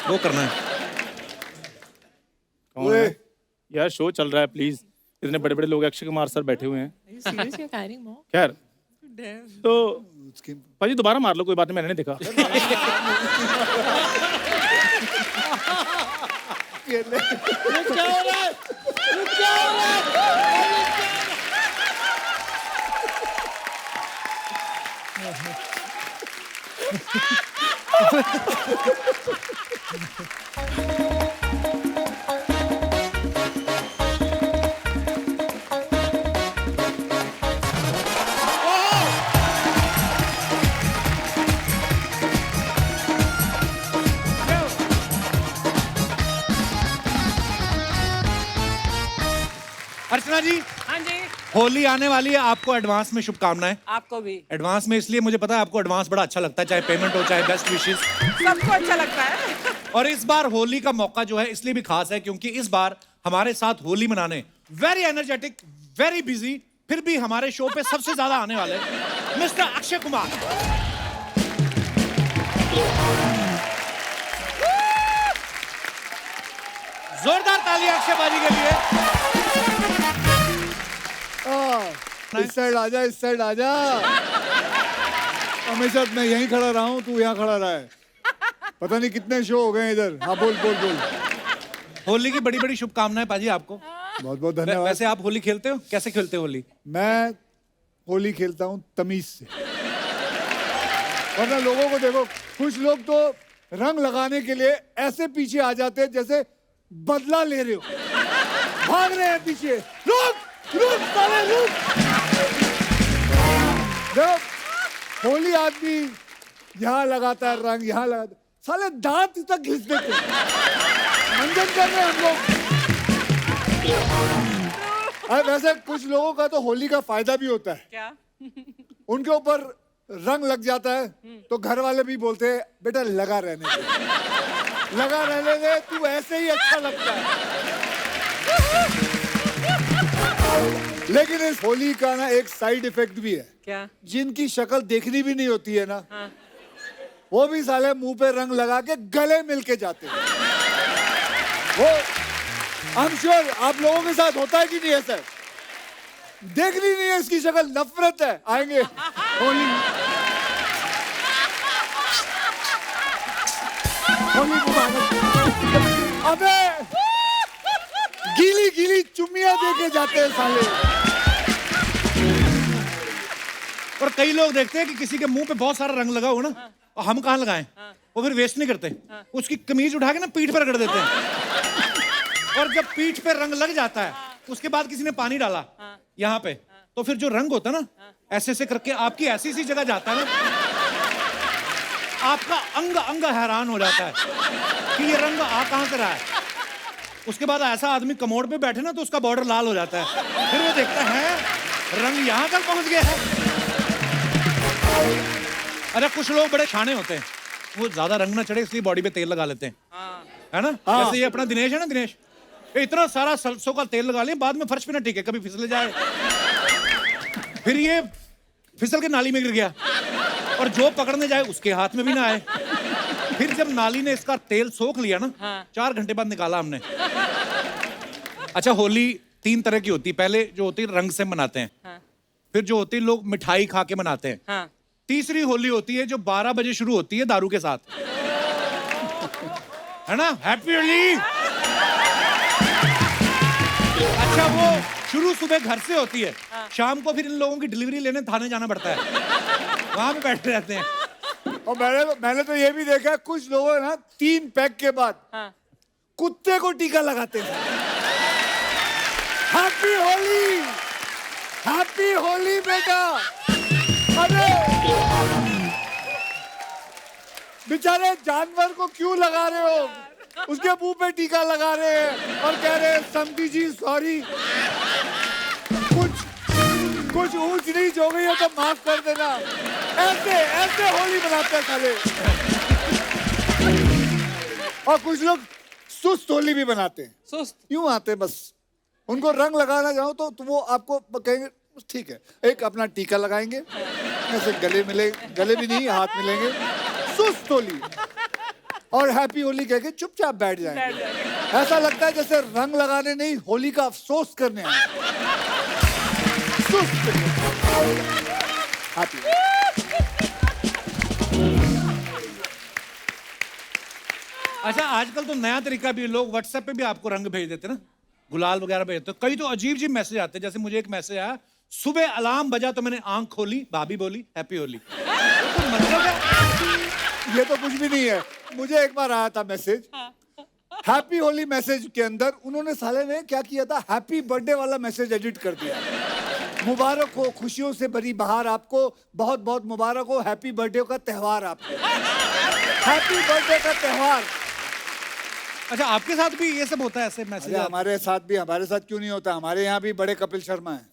वो करना है। कौन है? यार शो चल रहा है प्लीज, इतने बड़े बड़े लोग, अक्षय कुमार सर बैठे हुए हैं। सीरियस यू कैरिंग मोर? खैर तो भाजी दोबारा मार लो, कोई बात नहीं, मैंने नहीं देखा। क्या हो रहा है? क्या हो रहा है? अर्चना जी, हाँ जी, होली आने वाली है, आपको एडवांस में शुभकामनाएं। आपको भी। एडवांस में इसलिए मुझे पता है आपको एडवांस बड़ा अच्छा लगता है, चाहे पेमेंट हो चाहे बेस्ट विशेस। सबको अच्छा लगता है। और इस बार होली का मौका जो है इसलिए भी खास है क्योंकि इस बार हमारे साथ होली मनाने वेरी एनर्जेटिक, वेरी बिजी, फिर भी हमारे शो पे सबसे ज्यादा आने वाले मिस्टर अक्षय कुमार। जोरदार तालियां अक्षय बाजी के लिए। इस साइड आजा, इस साइड आजा। हमेशा मैं यहीं खड़ा रहा हूँ, तू यहाँ खड़ा रहा है। पता नहीं कितने शो हो गए इधर। हाँ बोल बोल बोल। होली की बड़ी बड़ी शुभकामनाएं पाजी आपको। बहुत बहुत धन्यवाद। वैसे आप होली खेलते हो, कैसे खेलते हो होली? मैं होली खेलता हूँ तमीज से। वरना लोगों को देखो, कुछ लोग तो रंग लगाने के लिए ऐसे पीछे आ जाते हैं जैसे बदला ले रहे हो, भाग रहे हैं पीछे। रुक रुक साले रुक। देखो होली आदमी यहाँ लगाता है रंग, यहाँ लगाता है, साले दांत तक घिस देते हैं। मंजन कर रहे हैं हम लोग। वैसे कुछ लोगों का तो होली का फायदा भी होता है। क्या? उनके ऊपर रंग लग जाता है तो घर वाले भी बोलते हैं बेटा लगा रहने दे, लगा रहने दे, तू ऐसे ही अच्छा लगता है। लेकिन इस होली का ना एक साइड इफेक्ट भी है। क्या? जिनकी शक्ल देखनी भी नहीं होती है ना, हाँ। वो भी साले मुंह पे रंग लगा के गले मिल के जाते हैं। वो आई एम श्योर आप लोगों के साथ होता है कि नहीं ऐसा? देखनी नहीं है इसकी शक्ल, नफरत है, आएंगे होली होली मुबारक। अबे गीली गीली चुम्मियां दे के जाते हैं साले। और कई लोग देखते हैं कि किसी के मुंह पे बहुत सारा रंग लगा हो ना, और हम कहाँ लगाएं, वो फिर वेस्ट नहीं करते, उसकी कमीज उठा के ना पीठ पर रगड़ देते हैं। और जब पीठ पे रंग लग जाता है उसके बाद किसी ने पानी डाला यहाँ पे, तो फिर जो रंग होता है ना, ऐसे ऐसे करके आपकी ऐसी सी जगह जाता है ना, आपका अंग अंग हैरान हो जाता है कि ये रंग आ कहाँ से रहा है। उसके बाद ऐसा आदमी कमोड पे बैठे ना तो उसका बॉर्डर लाल हो जाता है, फिर वो देखता है रंग यहाँ तक पहुंच गया है। अरे कुछ लोग बड़े शाने होते हैं, वो ज्यादा रंग ना चढ़े इसलिए बॉडी पे तेल लगा लेते हैं, है ना? जैसे ये अपना दिनेश है ना, दिनेश इतना सारा सरसों का तेल लगा लें, बाद में फर्श पे ना टिके, कभी फिसले जाए, फिर ये फिसल के नाली में गिर गया, और जो पकड़ने जाए उसके हाथ में भी ना आए। फिर जब नाली ने इसका तेल सोख लिया ना, 4 घंटे बाद निकाला हमने। अच्छा, होली 3 तरह की होती है। पहले जो होती है रंग से मनाते हैं, फिर जो होती है लोग मिठाई खा के मनाते हैं, तीसरी होली होती है जो 12 बजे शुरू होती है दारू के साथ, है ना? हैप्पी होली। अच्छा, वो शुरू सुबह घर से होती है, शाम को फिर इन लोगों की डिलीवरी लेने थाने जाना पड़ता है, वहां पे बैठे रहते हैं। और मैंने तो ये भी देखा है, कुछ लोग ना 3 पैक के बाद कुत्ते को टीका लगाते हैं। हैप्पी होली, हैप्पी होली बेटा। अरे बेचारे जानवर को क्यों लगा रहे हो? उसके मुंह पे टीका लगा रहे हैं और कह रहे हैं समधी जी सॉरी, कुछ ऊंच नीच हो गई है तो माफ कर देना। ऐसे ऐसे होली मनाते हैं साले। और कुछ लोग सुस्त होली भी बनाते हैं। सुस्त? यूं आते हैं बस, उनको रंग लगाना चाहो तो वो आपको कहेंगे ठीक है, एक अपना टीका लगाएंगे, ऐसे गले भी नहीं हाथ मिलेंगे, सुस्त होली। और हैप्पी होली कह के चुपचाप बैठ जाएंगे। ऐसा लगता है जैसे रंग लगाने नहीं, होली का अफसोस करने आए। हैप्पी। अच्छा, आजकल तो नया तरीका भी, लोग व्हाट्सएप पे भी आपको रंग भेज देते ना, गुलाल वगैरह भेजते। कई तो अजीब अजीब मैसेज आते हैं। जैसे मुझे एक मैसेज आया, सुबह अलार्म बजा तो मैंने आंख खोली, भाभी बोली हैप्पी होली। तो मतलब है, ये तो कुछ भी नहीं है। मुझे एक बार आया था मैसेज, हैप्पी होली मैसेज के अंदर उन्होंने साले ने क्या किया था, हैप्पी बर्थडे वाला मैसेज एडिट कर दिया। मुबारक हो, खुशियों से भरी बहार आपको, बहुत बहुत मुबारक हो, हैप्पी बर्थडे का त्योहार आपको, हैप्पी बर्थडे का त्योहार। अच्छा आपके साथ भी ये सब होता है, ऐसे मैसेज? हमारे साथ भी, हमारे साथ क्यों नहीं होता, हमारे यहाँ भी बड़े कपिल शर्मा है।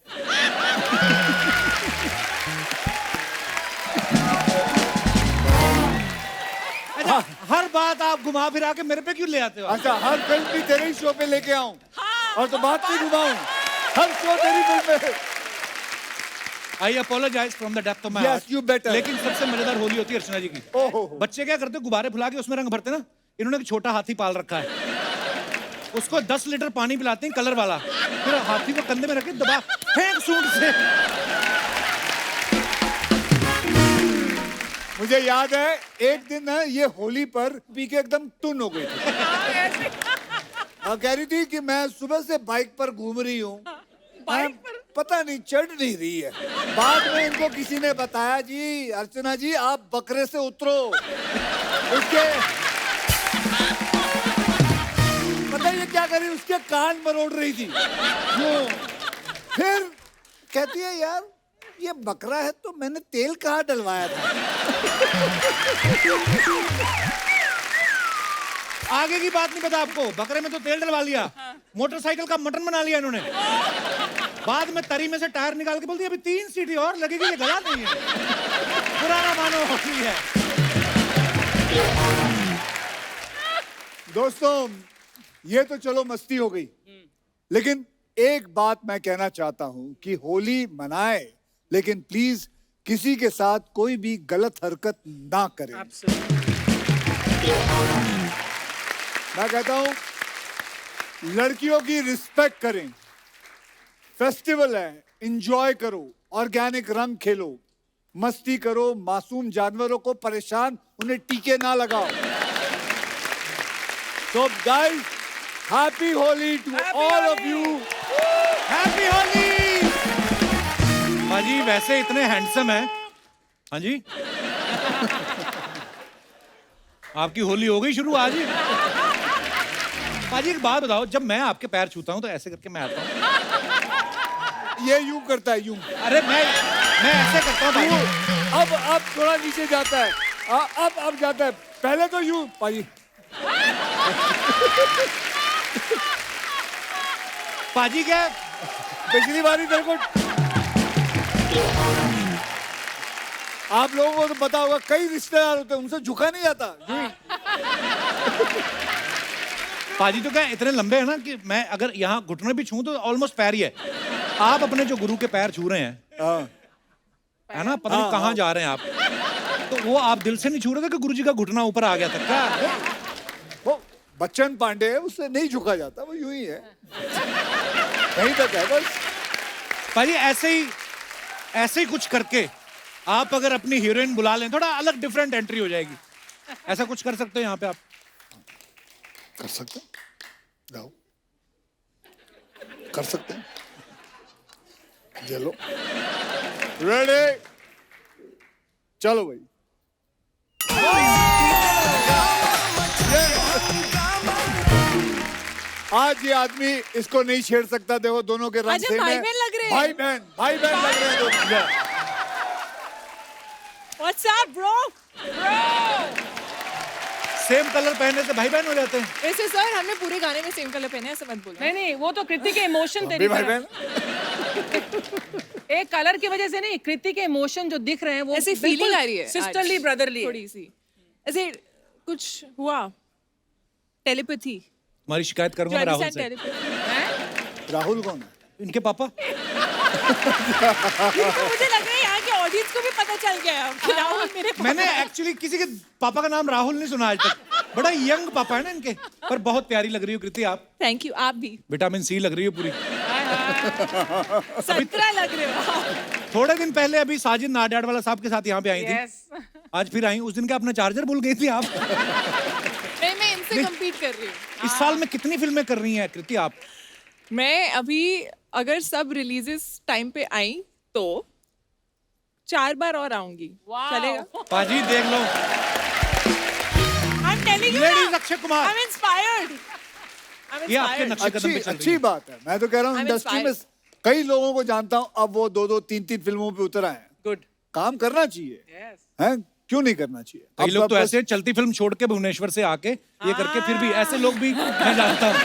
अच्छा, हर बात आप घुमा फिरा के मेरे पे क्यों ले आते हो? अच्छा, हर फिल्म भी तेरे ही शो पे लेके आऊं और तो बात नहीं घुमाऊं, हर शो तेरी फिल्म में। I apologise from the depth of my Yes, heart. you better. लेकिन सबसे मजेदार होली होती है अर्चना जी की। ओहो। बच्चे क्या करते हैं, गुब्बारे फुला के उसमें रंग भरते ना। इन्होंने एक छोटा हाथी पाल रखा है, उसको 10 लीटर पानी पिलाते हैं कलर वाला, फिर हाथी को कंधे में रखे दबा फेंक सूंड से। मुझे याद है एक दिन ना, ये होली पर पी के एकदम टुन हो गई थी और कह रही थी कि मैं सुबह से बाइक पर घूम रही हूँ, पता नहीं चढ़ नहीं रही है। बाद में इनको किसी ने बताया, जी अर्चना जी आप बकरे से उतरो। उसके पता ये क्या कर रही, उसके कान मरोड़ रही थी। फिर कहती है, यार ये बकरा है तो मैंने तेल कहाँ डलवाया था। आगे की बात नहीं पता आपको, बकरे में तो तेल डलवा लिया, मोटरसाइकिल का मटन बना लिया इन्होंने। बाद में तरी में से टायर निकाल के बोलती है अभी 3 सीटी और लगेगी, ये गला नहीं है, पुराना मानो होती है। दोस्तों ये तो चलो मस्ती हो गई, लेकिन एक बात मैं कहना चाहता हूं कि होली मनाए, लेकिन प्लीज किसी के साथ कोई भी गलत हरकत ना करें। मैं कहता हूं लड़कियों की रिस्पेक्ट करें, फेस्टिवल है, एंजॉय करो, ऑर्गेनिक रंग खेलो, मस्ती करो, मासूम जानवरों को परेशान, उन्हें टीके ना लगाओ। So guys, happy Holi to all of you. Happy Holi. बाजी वैसे इतने हैंडसम है। हाँ जी, आपकी होली हो गई शुरू आज ही। बाजी एक बात बताओ, जब मैं आपके पैर छूता हूँ तो ऐसे करके मैं आता हूँ? ये यूं करता है, यूं। अरे मैं ऐसे करता हूँ भाई। अब थोड़ा नीचे जाता है, अब जाता है, पहले तो यूं पाजी। पाजी क्या, पिछली बारी तेरे को, आप लोगों को तो पता होगा, कई रिश्तेदार होते हैं उनसे झुका नहीं जाता। पाजी तो क्या इतने लंबे हैं ना कि मैं अगर यहाँ घुटने भी छूं तो ऑलमोस्ट पैर ही है। आप अपने जो गुरु के पैर छू रहे हैं, है ना, पता नहीं कहाँ जा रहे हैं आप, तो वो आप दिल से नहीं छू रहे थे कि गुरु जी का घुटना ऊपर आ गया था क्या? वो बच्चन पांडे है, उससे नहीं झुका जाता, वो यूं ही है, कहीं तक है बस। पाजी ऐसे ही कुछ करके आप अगर अपनी हीरोइन बुला लें, थोड़ा अलग डिफरेंट एंट्री हो जाएगी। ऐसा कुछ कर सकते हो यहाँ पे आप? कर सकते हैं, जाओ कर सकते हैं। चलो रेडी, चलो भाई। आज ये आदमी इसको नहीं छेड़ सकता, देखो दोनों के रंग आज हम सेम है। भाई-बहन लग रहे हैं। भाई बहन लग रहे हैं दोनों। What's up, bro? Same colour पहनने से भाई बहन हो जाते हैं? वैसे सर हमने पूरे गाने में सेम कलर पहने हैं, ऐसे मत बोलो। नहीं नहीं, वो तो कृति के इमोशन भी तेरी भाई तरह। बहन। एक कलर की वजह से नहीं, कृति के इमोशन जो दिख रहे हैं वो ऐसी फीलिंग आ रही है सिस्टरली आज, ब्रदरली थोड़ी सी ऐसे कुछ हुआ, टेलीपैथी। हमारी शिकायत करूंगा मैं राहुल से। टेलीपैथी राहुल कौन है? इनके पापा। मुझे लग रहा है यहाँ के ऑडियंस को भी पता चल गया है कि राहुल मेरे पापा मैंने एक्चुअली किसी के पापा का नाम राहुल नहीं सुना आज तक। बड़ा यंग पापा है ना इनके, पर बहुत प्यारी लग रही हो कृति आप। थैंक यू, आप भी विटामिन सी लग रही हो पूरी। 17 लग रहे हो। थोड़े दिन पहले अभी साजिद नाडियाड वाला साहब के साथ यहाँ पे आई थी। Yes. आज फिर आई। उस दिन का अपना चार्जर भूल गई थी आप। नहीं, मैं इनसे compete कर रही हूँ। इस साल में कितनी फिल्में कर रही हैं कृति आप? मैं अभी अगर सब रिलीजेस टाइम पे आई तो 4 बार और आऊंगी। चलेगा? पाजी देख लो, I'm telling you लेडीज ना, अक्षय कुमार, I'm inspired. ये आपके नक्शे कदम पे चल रही अच्छी है। बात है। मैं तो कह रहा हूँ I'm इंडस्ट्री में inspired. कई लोगों को जानता हूँ, अब वो 2-2 3-3 फिल्मों पे उतर आए हैं। Good. काम करना चाहिए, Yes. हैं? क्यों नहीं करना चाहिए? कई अब लोग तो बस- ऐसे चलती फिल्म छोड़ के भुवनेश्वर से आके ये करके फिर भी ऐसे लोग भी मैं जानता हूँ।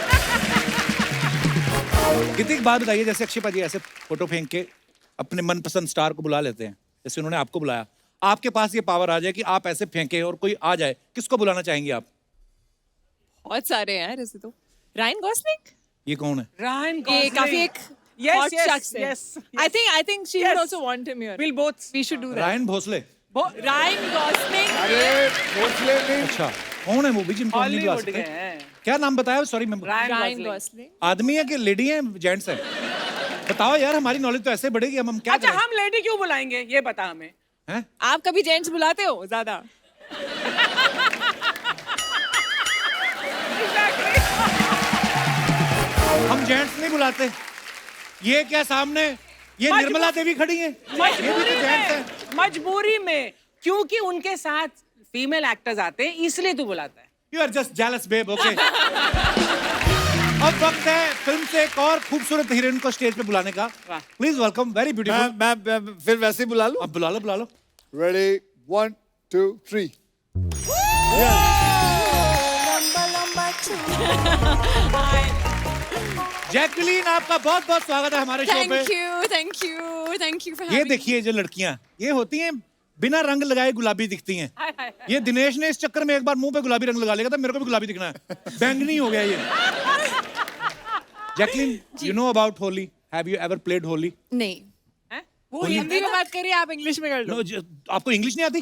कृति एक बात बताइए, जैसे अक्षय पाजी ऐसे फोटो फेंक के अपने मनपसंद स्टार को बुला लेते हैं, जैसे उन्होंने आपको बुलाया, आपके पास ये पावर आ जाए कि आप ऐसे फेंके और कोई आ जाए, किसको बुलाना चाहेंगे आप? बहुत सारे हैं यार ऐसे तो। रायन गॉसलिंग, ये कौन है? Ryan ये Gosling. काफी एक Yes, hot yes, शख्स है। yes, I think she Yes. would also want him here. We'll both. We should do that. Ryan Bhosale. Ryan Gosling. अरे भोसले नहीं, अच्छा, कौन है वो भी जिनको हम नहीं बुला Hollywood सकते? के हैं. क्या नाम बताया? सॉरी मैं Ryan Ryan Gosling. Gosling. आदमी है कि लेडी है, जेंट्स है? बताओ यार, हमारी नॉलेज तो ऐसे बढ़ेगी, हम क्या अच्छा करें? हम लेडी क्यों बुलाएंगे ये बता हमें. हैं? आप कभी जेंट्स बुलाते हो ज्यादा? हम जेंट्स नहीं बुलाते। ये क्या सामने ये मजबूर- निर्मला देवी खड़ी है, ये भी तो मजबूरी जेंट्स है। में, मजबूरी में, क्योंकि उनके साथ फीमेल एक्टर्स आते हैं इसलिए तू बुलाता है. You are just jealous babe, okay. अब वक्त है फिल्म से एक और खूबसूरत हीरोइन को स्टेज पे बुलाने का। वाह। Please welcome, very beautiful. मैं फिर वैसे ही बुला लूं? अब बुला लो, बुला लो। रेडी 1 2 3 जैकलीन, आपका बहुत बहुत स्वागत है हमारे शो पे। Thank you for ये having me. देखिए, जो लड़कियां ये होती हैं बिना रंग लगाए गुलाबी दिखती हैं। हाय, हाय, हाय. ये दिनेश ने इस चक्कर में एक बार मुंह पे गुलाबी रंग लगा लिया था, मेरे को भी गुलाबी दिखना है, बैंगनी हो गया ये। Jacqueline, you know about Holi? Have you ever played Holi? नहीं, हैं? वो हिंदी में बात करिए, आप इंग्लिश में कर लो। नो, आपको इंग्लिश नहीं आती?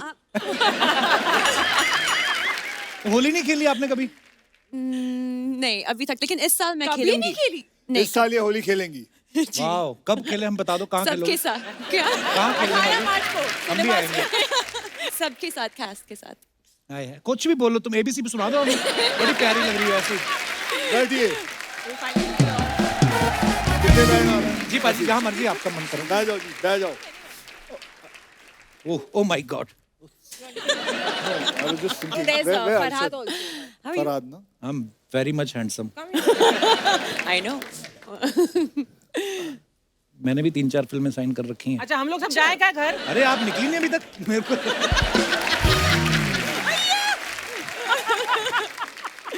होली नहीं खेली आपने कभी? नहीं अभी तक, लेकिन इस साल मैं कभी खेलूंगी। नहीं खेली? नहीं, इस साल ये होली खेलेंगी। वाओ, कब खेले हम बता दो, कहाँ खेलोगे? सबके साथ। क्या? कहाँ खेलने 18 वाले? मार्च को हम भी आएंगे। सबके साथ, कैस्ट के साथ। आए हैं। कुछ भी बोलो तुम, एबीसी भी सुना दो हमें, बड़ी प्यारी लग रही है ऐसी। बैठिए। कितने बैठना है? जी पाजी, जहाँ मर्जी आपका मन करो। बैठ जाओ जी, बैठ जाओ। Oh my god, I was just thinking, There's where Farhad Arshad? also. Farhad ना? I am very much handsome. I know. मैंने भी 3-4 फिल्में साइन कर रखी हैं। अच्छा हम लोग सब जाए क्या घर. अरे आप निकली नहीं अभी तक मेरे को।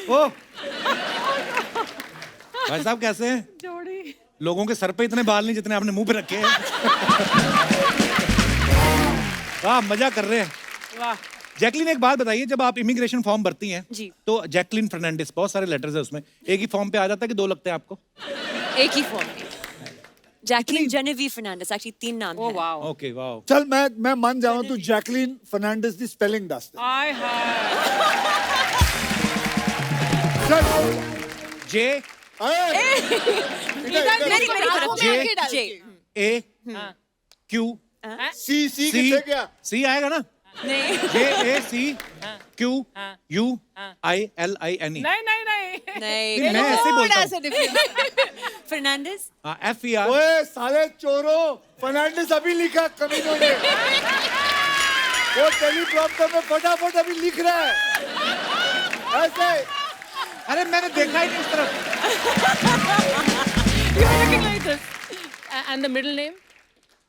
ओ भाई साहब, कैसे हैं? जोड़ी. लोगों के सर पे इतने बाल नहीं जितने आपने मुंह पे रखे हैं। वाह, मजा कर रहे हैं। वाह. जैकलीन, एक बात बताइए, जब आप इमिग्रेशन फॉर्म भरती हैं जी। तो जैकलीन फर्नांडिस, बहुत सारे लेटर्स है उसमें, एक ही फॉर्म पे आ जाता है कि 2 लगते हैं आपको? एक ही फॉर्म में। जैकलीन जेनेवी फर्नांडिस, एक्चुअली 3 नाम ओ है। वाओ. Okay, wow. चल मैं मान जाऊं तू जैकलीन फर्नांडिस दी स्पेलिंग दस दे। हाय हाय. चल जे मेरी तरफ जे जे ए क्यू सी सी, कितने गया? सी आएगा ना? नहीं J A C Q U I L I N E. नहीं नहीं नहीं. नहीं मैं ऐसे ही बोलता हूँ। थोड़ा सा different. फर्नांडिस हाँ, एफ ई आर। ओए साले चोरों, फर्नांडिस अभी लिखा कमीनों ने। वो टेलीप्रॉम्प्टर में फटाफट अभी लिख रहा है ऐसे। अरे मैंने देखा ही नहीं इस तरफ। You're looking like this. And the middle name?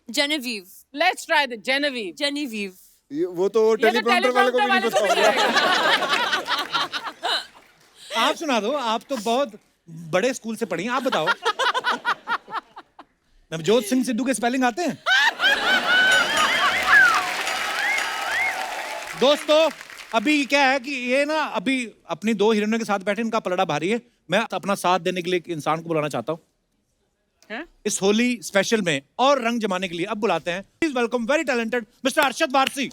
Genevieve Let's try the Genevieve. Genevieve वो तो ये तो टेलीप्रॉम्प्टर वाले को भी नहीं teleprompter पता वाले होगा। आप सुना दो, आप तो बहुत बड़े स्कूल से पढ़ी हैं, आप बताओ। नवजोत सिंह सिद्धू के स्पेलिंग आते हैं? दोस्तों, अभी क्या है कि ये ना अभी अपनी 2 हीरोइनों के साथ बैठे, इनका पलड़ा भारी है। मैं अपना साथ देने के लिए एक इंसान को बुलाना चाहता हूँ हैं? इस होली स्पेशल में और रंग जमाने के लिए। अब बुलाते हैं, please welcome very talented mister Arshad Warsi.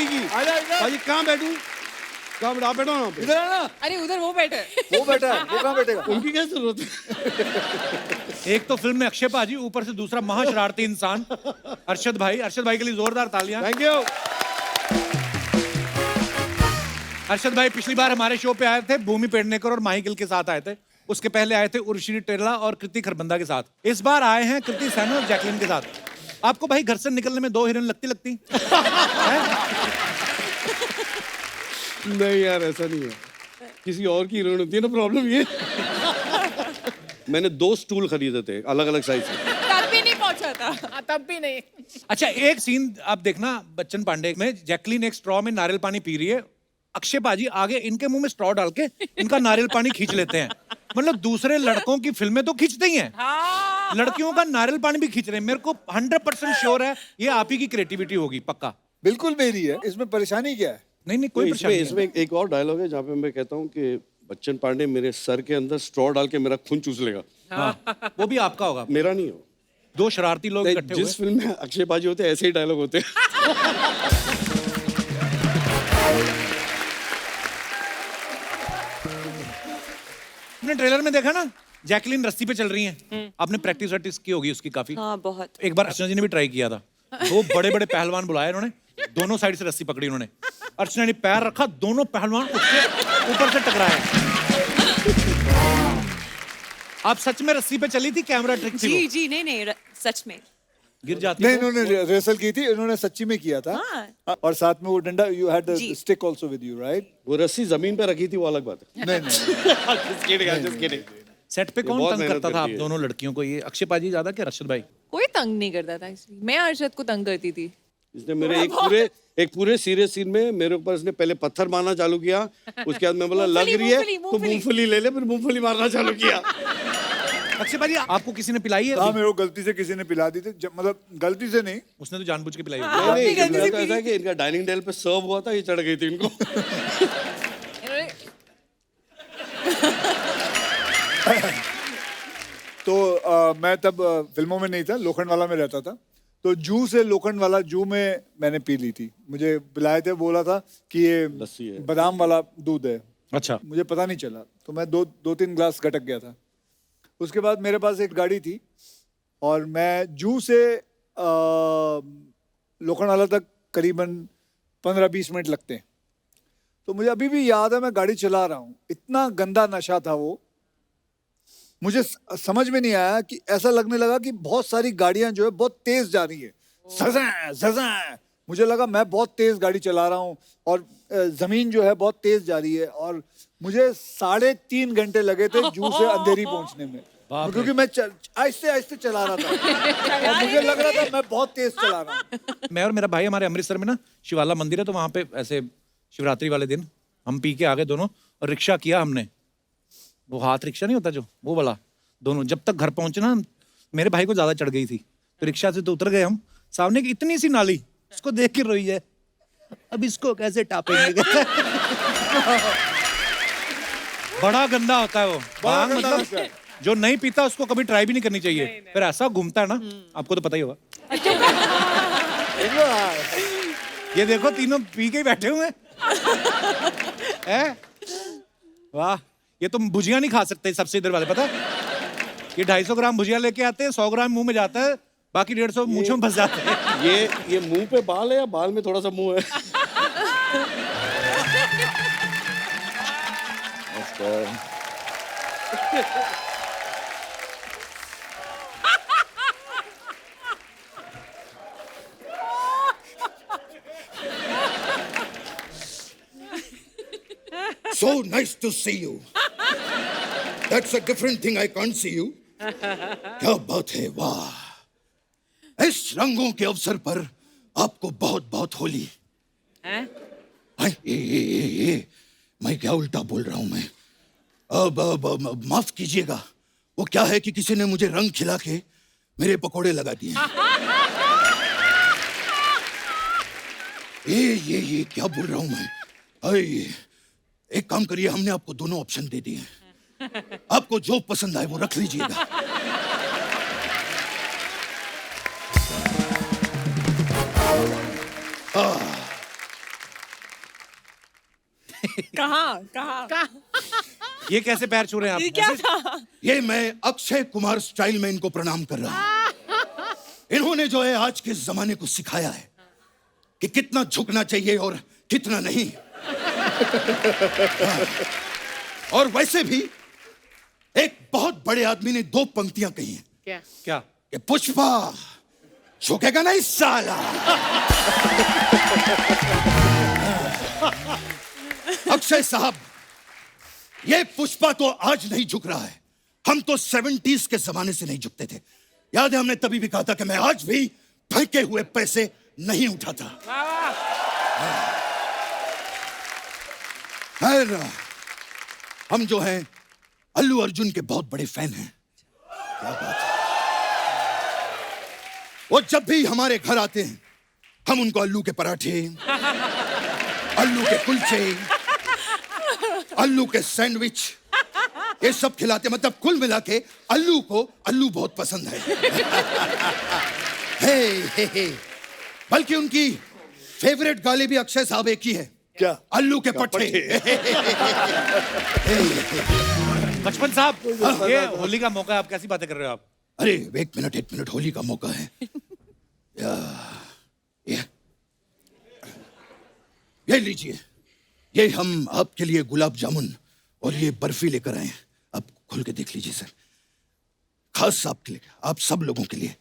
की। आजा इधर। भाजी कहाँ बैठूं? कहाँ बैठा? आप बैठो ना पे। इधर आना। अरे उधर वो बैठे। वो बैठा है, वो कहाँ बैठेगा? उनकी क्या जरूरत है? एक तो फिल्म में अक्षय पाजी, ऊपर से दूसरा महाशरारती इंसान अरशद भाई के लिए जोरदार तालियां। Thank you. अरशद भाई पिछली बार हमारे शो पे आए थे, भूमि पेडनेकर और माही गिल के साथ आए थे। उसके पहले आए थे उर्वशी टेरला और कृति खरबंदा के साथ। इस बार आए हैं कृति सैनन और जैकलीन के साथ। आपको भाई घर से निकलने में 2 हिरन लगती नहीं यार, ऐसा नहीं है। किसी और की हीरोइन होती है ना, प्रॉब्लम ये। मैंने 2 स्टूल खरीदे थे अलग अलग साइज के। तब भी नहीं पहुंचा था। तब भी नहीं। अच्छा, एक सीन आप देखना बच्चन पांडे में, जैकलीन एक स्ट्रॉ में नारियल पानी पी रही है, अक्षय पाजी आगे इनके मुंह में स्ट्रॉ डाल के इनका नारियल पानी खींच लेते हैं। मतलब दूसरे लड़कों की फिल्में तो खींचते ही हैं, लड़कियों का नारियल पानी भी खींच रहे हैं। मेरे को 100% श्योर है ये आप ही की क्रिएटिविटी होगी, पक्का। बिल्कुल मेरी है, इसमें परेशानी क्या है? नहीं तो कोई इसमें परेशानी नहीं। इसमें एक और डायलॉग है जहाँ पे मैं कहता हूँ कि बच्चन पांडे मेरे सर के अंदर स्ट्रॉ डाल के मेरा खून चूस लेगा। हाँ, वो भी आपका होगा। मेरा नहीं हो। 2 शरारती लोग इकट्ठे हुए। जिस फिल्म में अक्षय बाजी होते हैं ऐसे ही डायलॉग होते हैं। आपने ट्रेलर में देखा ना, जैकलीन रस्सी पे चल रही हैं। आपने प्रैक्टिस वैक्टिस की होगी उसकी काफी। हाँ बहुत। एक बार अर्चना जी ने भी ट्राई किया था। 2 बड़े बड़े पहलवान बुलाए उन्होंने, दोनों साइड से रस्सी पकड़ी उन्होंने। अर्चना ने पैर रखा, दोनों पहलवान उसके ऊपर से टकराए। आप सच में रस्सी पे चली थी? कैमरा ट्रिक थी वो? जी नहीं सच में गिर जाती नहीं, तो? इन्होंने रेसल की थी, इन्होंने सच्ची में किया था। हाँ। और साथ में वो डंडा, यू हैड द जी। Stick also with you, right? वो रस्सी जमीन पे रखी थी, वो अलग बात है। नहीं। सेट पे कौन बहुत तंग मेहनत करता था आप करती है। दोनों लड़कियों को? ये अक्षय पाजी ज्यादा कि अरशद भाई? कोई तंग नहीं करता था, इसलिए मैं अरशद को तंग करती थी। इसने मेरे एक पूरे सीरियस सीन में मेरे ऊपर इसने पहले पत्थर मारना चालू किया, उसके बाद मैं बोला लग रही है तो मूंगफली ले ले, फिर मूंगफली मारना चालू किया। अक्षय पाजी आपको किसी ने पिलाई है? हाँ, मेरे को गलती से किसी ने पिला दी थी, मतलब गलती से नहीं। उसने तो जानबूझ के पिलाई होगी। नहीं, नहीं, तो ऐसा है कि इनका डाइनिंग टेबल पे सर्व हुआ था, ये चढ़ गई थी इनको। तो मैं तब फिल्मों में नहीं था, लोखंड वाला में रहता था। तो जू से लोखंड वाला जू में मैंने पी ली थी। मुझे पिलाए थे, बोला था कि लस्सी ये है। बादाम वाला दूध है। अच्छा, मुझे पता नहीं चला, तो मैं 2-3 ग्लास गटक गया था। उसके बाद मेरे पास एक गाड़ी थी और मैं जू से लोखंड वाला तक करीबन 15-20 मिनट लगते हैं। तो मुझे अभी भी याद है, मैं गाड़ी चला रहा हूँ, इतना गंदा नशा था वो। मुझे समझ में नहीं आया कि ऐसा लगने लगा कि बहुत सारी गाड़ियां जो है बहुत तेज जा रही है, ज़ज़ ज़ज़। मुझे लगा मैं बहुत तेज गाड़ी चला रहा हूँ और जमीन जो है बहुत तेज जा रही है। और मुझे 3.5 घंटे लगे थे जू से अंधेरी पहुंचने में, क्योंकि मैं आहिस्ते आहिस्ते चला रहा था और मुझे लग रहा था मैं बहुत तेज चला रहा हूँ। मैं और मेरा भाई हमारे अमृतसर में ना शिवाला मंदिर है, तो वहां पे ऐसे शिवरात्रि वाले दिन हम पी के आ गए दोनों और रिक्शा किया हमने। वो हाथ रिक्शा नहीं होता जो, वो वाला। दोनों जब तक घर पहुंचे ना, मेरे भाई को ज्यादा चढ़ गई थी, तो रिक्शा से तो उतर गए हम। सामने एक इतनी सी नाली, उसको देख के रोई है, अब इसको कैसे टापेंगे। बड़ा गंदा होता है वो भांग, गंदा मतलब होता है। जो नहीं पीता उसको कभी ट्राई भी नहीं करनी चाहिए। फिर ऐसा घूमता है ना, आपको तो पता ही होगा। ये देखो तीनों पी के ही बैठे हुए हैं। वाह, ये तो भुजिया नहीं खा सकते सबसे इधर वाले, पता है? ये 250 ग्राम भुजिया लेके आते हैं, 100 ग्राम मुंह में जाता है, बाकी 150 मूंछों में फंस जाते हैं। ये मुंह पे बाल है या बाल में थोड़ा सा मुंह है? So nice to see you. That's a different thing. I can't see you. क्या बात है, वाह! इस रंगों के अवसर पर आपको बहुत बहुत होली। ये मैं क्या उल्टा बोल रहा हूं मैं? अब माफ कीजिएगा, वो क्या है कि किसी ने मुझे रंग खिला के मेरे पकोड़े लगा दिए। ये क्या बोल रहा हूं मैं? एक काम करिए, हमने आपको दोनों ऑप्शन दे दिए, आपको जो पसंद आए वो रख लीजिएगा। कहाँ कहाँ ये कैसे पैर छू रहे हैं ये आप? क्या था? ये मैं अक्षय कुमार स्टाइल में इनको प्रणाम कर रहा हूं। इन्होंने जो है आज के जमाने को सिखाया है कि कितना झुकना चाहिए और कितना नहीं। हाँ। और वैसे भी एक बहुत बड़े आदमी ने 2 पंक्तियां कही हैं क्या? क्या? कि पुष्पा झुकेगा नहीं साला। अक्षय साहब, ये पुष्पा तो आज नहीं झुक रहा है, हम तो 70s के जमाने से नहीं झुकते थे। याद है हमने तभी भी कहा था कि मैं आज भी फेंके हुए पैसे नहीं उठाता। खैर, हम जो हैं अल्लू अर्जुन के बहुत बड़े फैन हैं। क्या बात है। वो जब भी हमारे घर आते हैं हम उनको अल्लू के पराठे, अल्लू के कुलचे, अल्लू के सैंडविच, ये सब खिलाते। मतलब कुल मिला के अल्लू को अल्लू बहुत पसंद है। हे। बल्कि उनकी फेवरेट गाली भी अक्षय साहब एक ही है। क्या? अल्लू के पट्टे। बचपन साहब, ये होली का मौका है, आप कैसी बातें कर रहे हो आप? अरे एक मिनट, होली का मौका है। ये लीजिए, ये हम आपके लिए गुलाब जामुन और ये बर्फी लेकर आए हैं। आप खोल के देख लीजिए सर, खास आपके लिए, आप सब लोगों के लिए।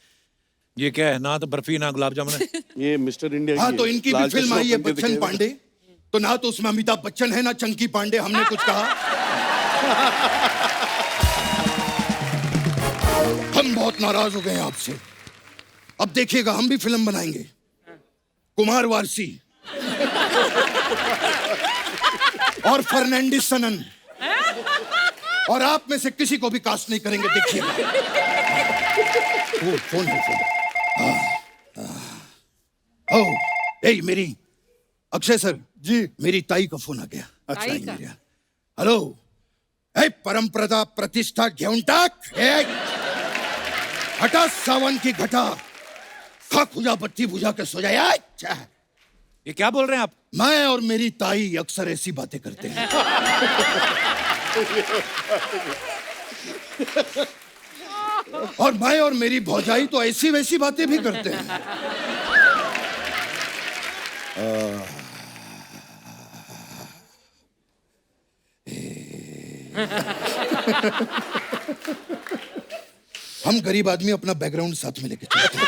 ये क्या है? ना तो बर्फी ना गुलाब जामुन है। ये मिस्टर इंडिया हाँ, की तो है। इनकी भी लाल फिल्म चश्मा आई है पहन के बच्चन दिखेगा। पांडे, तो ना तो उसमें अमिताभ बच्चन है ना चंकी पांडे। हमने कुछ कहा? हम बहुत नाराज हो गए हैं आपसे। अब देखिएगा हम भी फिल्म बनाएंगे, कुमार वारसी और फर्नांडिस सनन, और आप में से किसी को भी कास्ट नहीं करेंगे। देखिएगा। वो फोन है, फोन। ओ, ए मेरी अक्षय सर जी। मेरी ताई का फोन आ गया। ताई का? हेलो, ए परंपरा प्रतिष्ठा घेऊन टाक, ए हटा सावन की घटा, खा खुजा बत्ती बुझा के सो जाए। अच्छा, ये क्या बोल रहे हैं आप? मैं और मेरी ताई अक्सर ऐसी बातें करते हैं। और मैं और मेरी भौजाई तो ऐसी वैसी बातें भी करते हैं। हम गरीब आदमी अपना बैकग्राउंड साथ में लेके चलते हैं।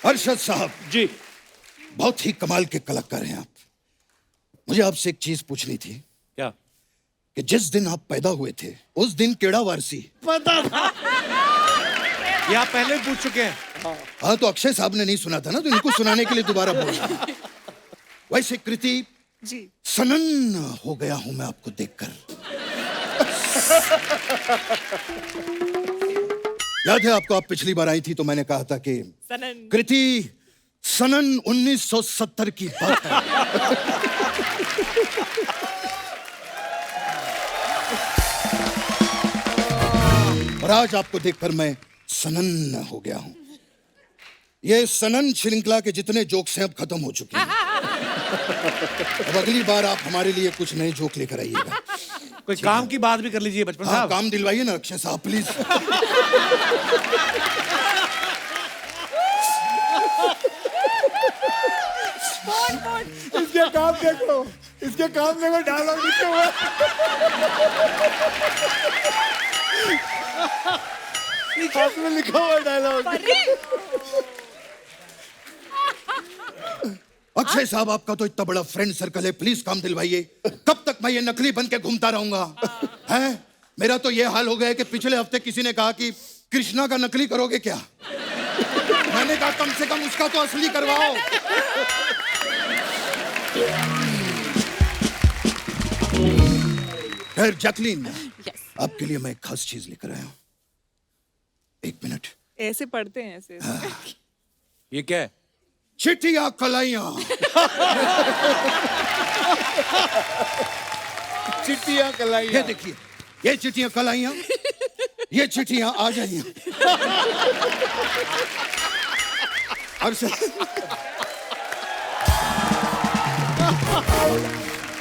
अरशद साहब जी। बहुत ही कमाल के कलाकार हैं आप। मुझे आपसे एक चीज पूछनी थी क्या? कि जिस दिन आप पैदा हुए थे उस दिन केड़ा वारसी? ये आप पहले भी पूछ चुके हैं। हाँ, तो अक्षय साहब ने नहीं सुना था ना, तो इनको सुनाने के लिए दोबारा बोल रहा हूं। वैसे कृति जी। सनन हो गया हूं मैं आपको देखकर। याद है आपको, आप पिछली बार आई थी तो मैंने कहा था कि सनन। कृति सनन 1970 की बात है। और आज आपको देखकर मैं सनन हो गया हूं। ये सनन श्रृंखला के जितने जोक्स हैं अब खत्म हो चुके हैं। अब अगली बार आप हमारे लिए कुछ नए जोक लेकर आइएगा। कोई काम की बात भी कर लीजिए बचपन हाँ, साहब। काम दिलवाइए ना अक्षय साहब प्लीज। इसके काम देखो, इसके काम देखो, डायलॉग लिखे हुए हैं। हाथ में लिखा हुआ डायलॉग। अक्षय साहब, आपका तो इतना बड़ा फ्रेंड सर्कल है, प्लीज काम दिलवाइए। कब तक मैं ये नकली बन के घूमता रहूंगा? हैं? मेरा तो ये हाल हो गया है कि पिछले हफ्ते किसी ने कहा कि कृष्णा का नकली करोगे क्या? मैंने कहा कम से कम उसका तो असली करवाओ। खैर जैकलीन, आपके लिए मैं एक खास चीज लेकर आया हूं। एक मिनट। ऐसे पढ़ते हैं ऐसे। ये क्या है? चिटिया कलाइयां। चिट्टियां कलाई। ये देखिए, ये चिटिया कलाइयां ये चिट्ठियां आ जाइए।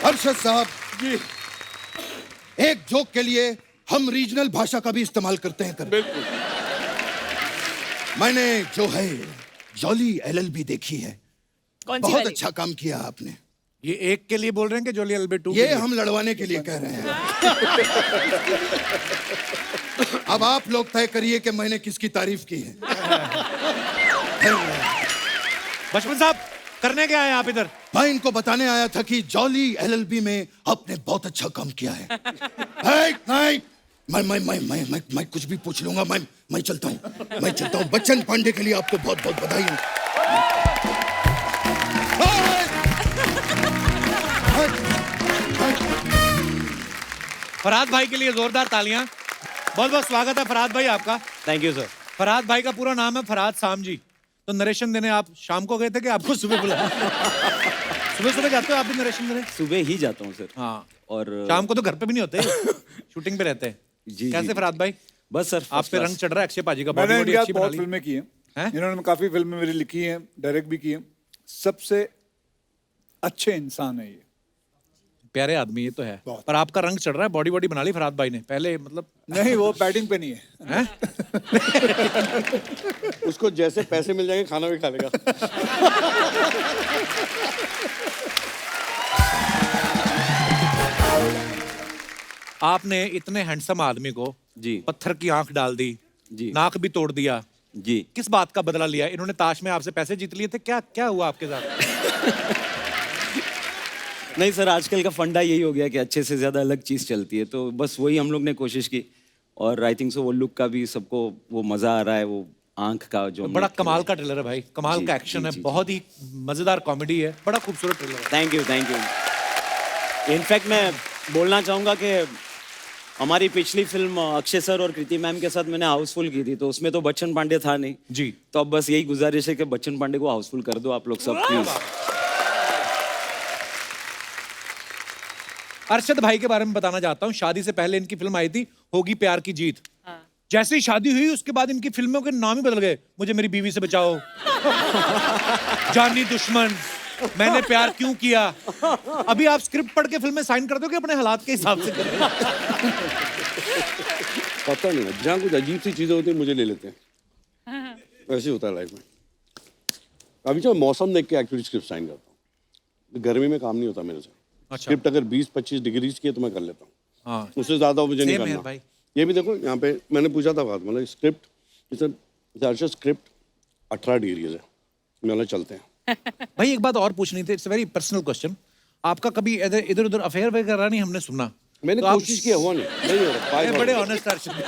अरशद साहब जी एक जोक के लिए हम रीजनल भाषा का भी इस्तेमाल करते हैं कर। बिल्कुल। मैंने जो है जॉली एलएलबी देखी है, कौन सी बहुत वाली? अच्छा काम किया आपने। ये एक के लिए बोल रहे हैं कि जोली एलबे 2 ये हम लड़वाने के लिए कह रहे हैं। अब आप लोग तय करिए कि मैंने किसकी तारीफ की है। बचपन साहब करने क्या है आप इधर? मैं इनको बताने आया था कि जॉली एलएलबी में आपने बहुत अच्छा काम किया है। नहीं, मैं कुछ भी पूछ लूंगा। मैं चलता हूँ। बच्चन पांडे के लिए आपको बहुत बहुत बधाई हो। फरहाद भाई के लिए जोरदार तालियां। बहुत बहुत स्वागत है फरहाद भाई आपका। Thank you sir. फरहाद भाई का पूरा नाम है फरहाद साम जी। तो नरेशन देने आप शाम को गए थे कि आपको सुबह बुलाया? सुबह सुबह जाते हो आप भी नरेशन देने? सुबह ही जाता हूँ सर। हाँ, और शाम को तो घर पे भी नहीं होते, शूटिंग पे रहते हैं। जी, कैसे जी। फरहाद भाई? बस सर आप पे रंग चढ़ रहा है अक्षय पाजी का। मैंने बॉडी इनके अच्छी साथ बना बहुत ली। फिल्में की हैं। हैं? इन्होंने काफी फिल्में मेरी लिखी हैं, डायरेक्ट भी की हैं। सबसे अच्छे इंसान है ये। प्यारे आदमी ये तो है, बहुत। पर आपका रंग चढ़ रहा है। बॉडी बना ली फरहाद भाई ने पहले, मतलब नहीं, वो बैटिंग पे नहीं है। हैं? उसको जैसे पैसे मिल जाएंगे खाना भी खा लेगा। आपने इतने हैंडसम आदमी को जी। पत्थर की आंख डाल दी, जी। नाक भी तोड़ दिया। जी। किस बात का बदला लिया? इन्होंने ताश में आपसे पैसे जीत लिए थे, क्या क्या हुआ आपके साथ? नहीं सर, आजकल का फंडा यही हो गया कि अच्छे से ज्यादा अलग चीज चलती है, तो बस वही हम लोग ने कोशिश की। और आई थिंक सो वो लुक का भी सबको वो मजा आ रहा है, वो आंख का जो बड़ा कमाल का ट्रेलर है भाई, कमाल जी, का एक्शन जी, है, जी, बहुत ही मजेदार कॉमेडी है, बड़ा खूबसूरत ट्रेलर है। Thank you, thank you. In fact मैं बोलना चाहूंगा कि हमारी पिछली फिल्म अक्षय सर और कृति मैम के साथ मैंने हाउसफुल की थी, तो उसमें तो बच्चन पांडे था नहीं जी। तो अब बस यही गुजारिश है कि बच्चन पांडे को हाउसफुल कर दो आप लोग सब प्लीज। अरशद भाई के बारे में बताना चाहता हूँ। शादी से पहले इनकी फिल्म आई थी होगी प्यार की जीत। जैसे ही शादी हुई उसके बाद इनकी फिल्मों के नाम ही बदल गए। मुझे मेरी बीवी से बचाओ, जानी दुश्मन, मैंने प्यार क्यों किया। अभी आप स्क्रिप्ट पढ़ के फिल्में साइन कर दो कि अपने हालात के हिसाब से करें? पता नहीं, जहाँ कुछ अजीब सी चीजें होती हैं मुझे ले लेते हैं। ऐसे होता है लाइफ में। अभी जो मौसम देख के एक्चुअली स्क्रिप्ट साइन करता हूँ। गर्मी में काम नहीं होता मेरे से। अच्छा। स्क्रिप्ट अगर 20-25 डिग्रीज की है तो मैं कर लेता हूँ। हाँ, उससे ज्यादा मुझे नहीं Same here, करना भाई। ये भी देखो यहाँ पे मैंने पूछा था बात, मतलब स्क्रिप्ट जैसे स्क्रिप्ट 18 डिग्रीज है, मतलब चलते हैं। भाई एक बात और पूछनी थी, इट्स वेरी पर्सनल क्वेश्चन। आपका कभी इधर उधर अफेयर वगैरह नहीं हमने सुना? मैंने तो आप- कोशिश की, हुआ नहीं हो रहा। ये बड़े ऑनेस्ट अर्शद।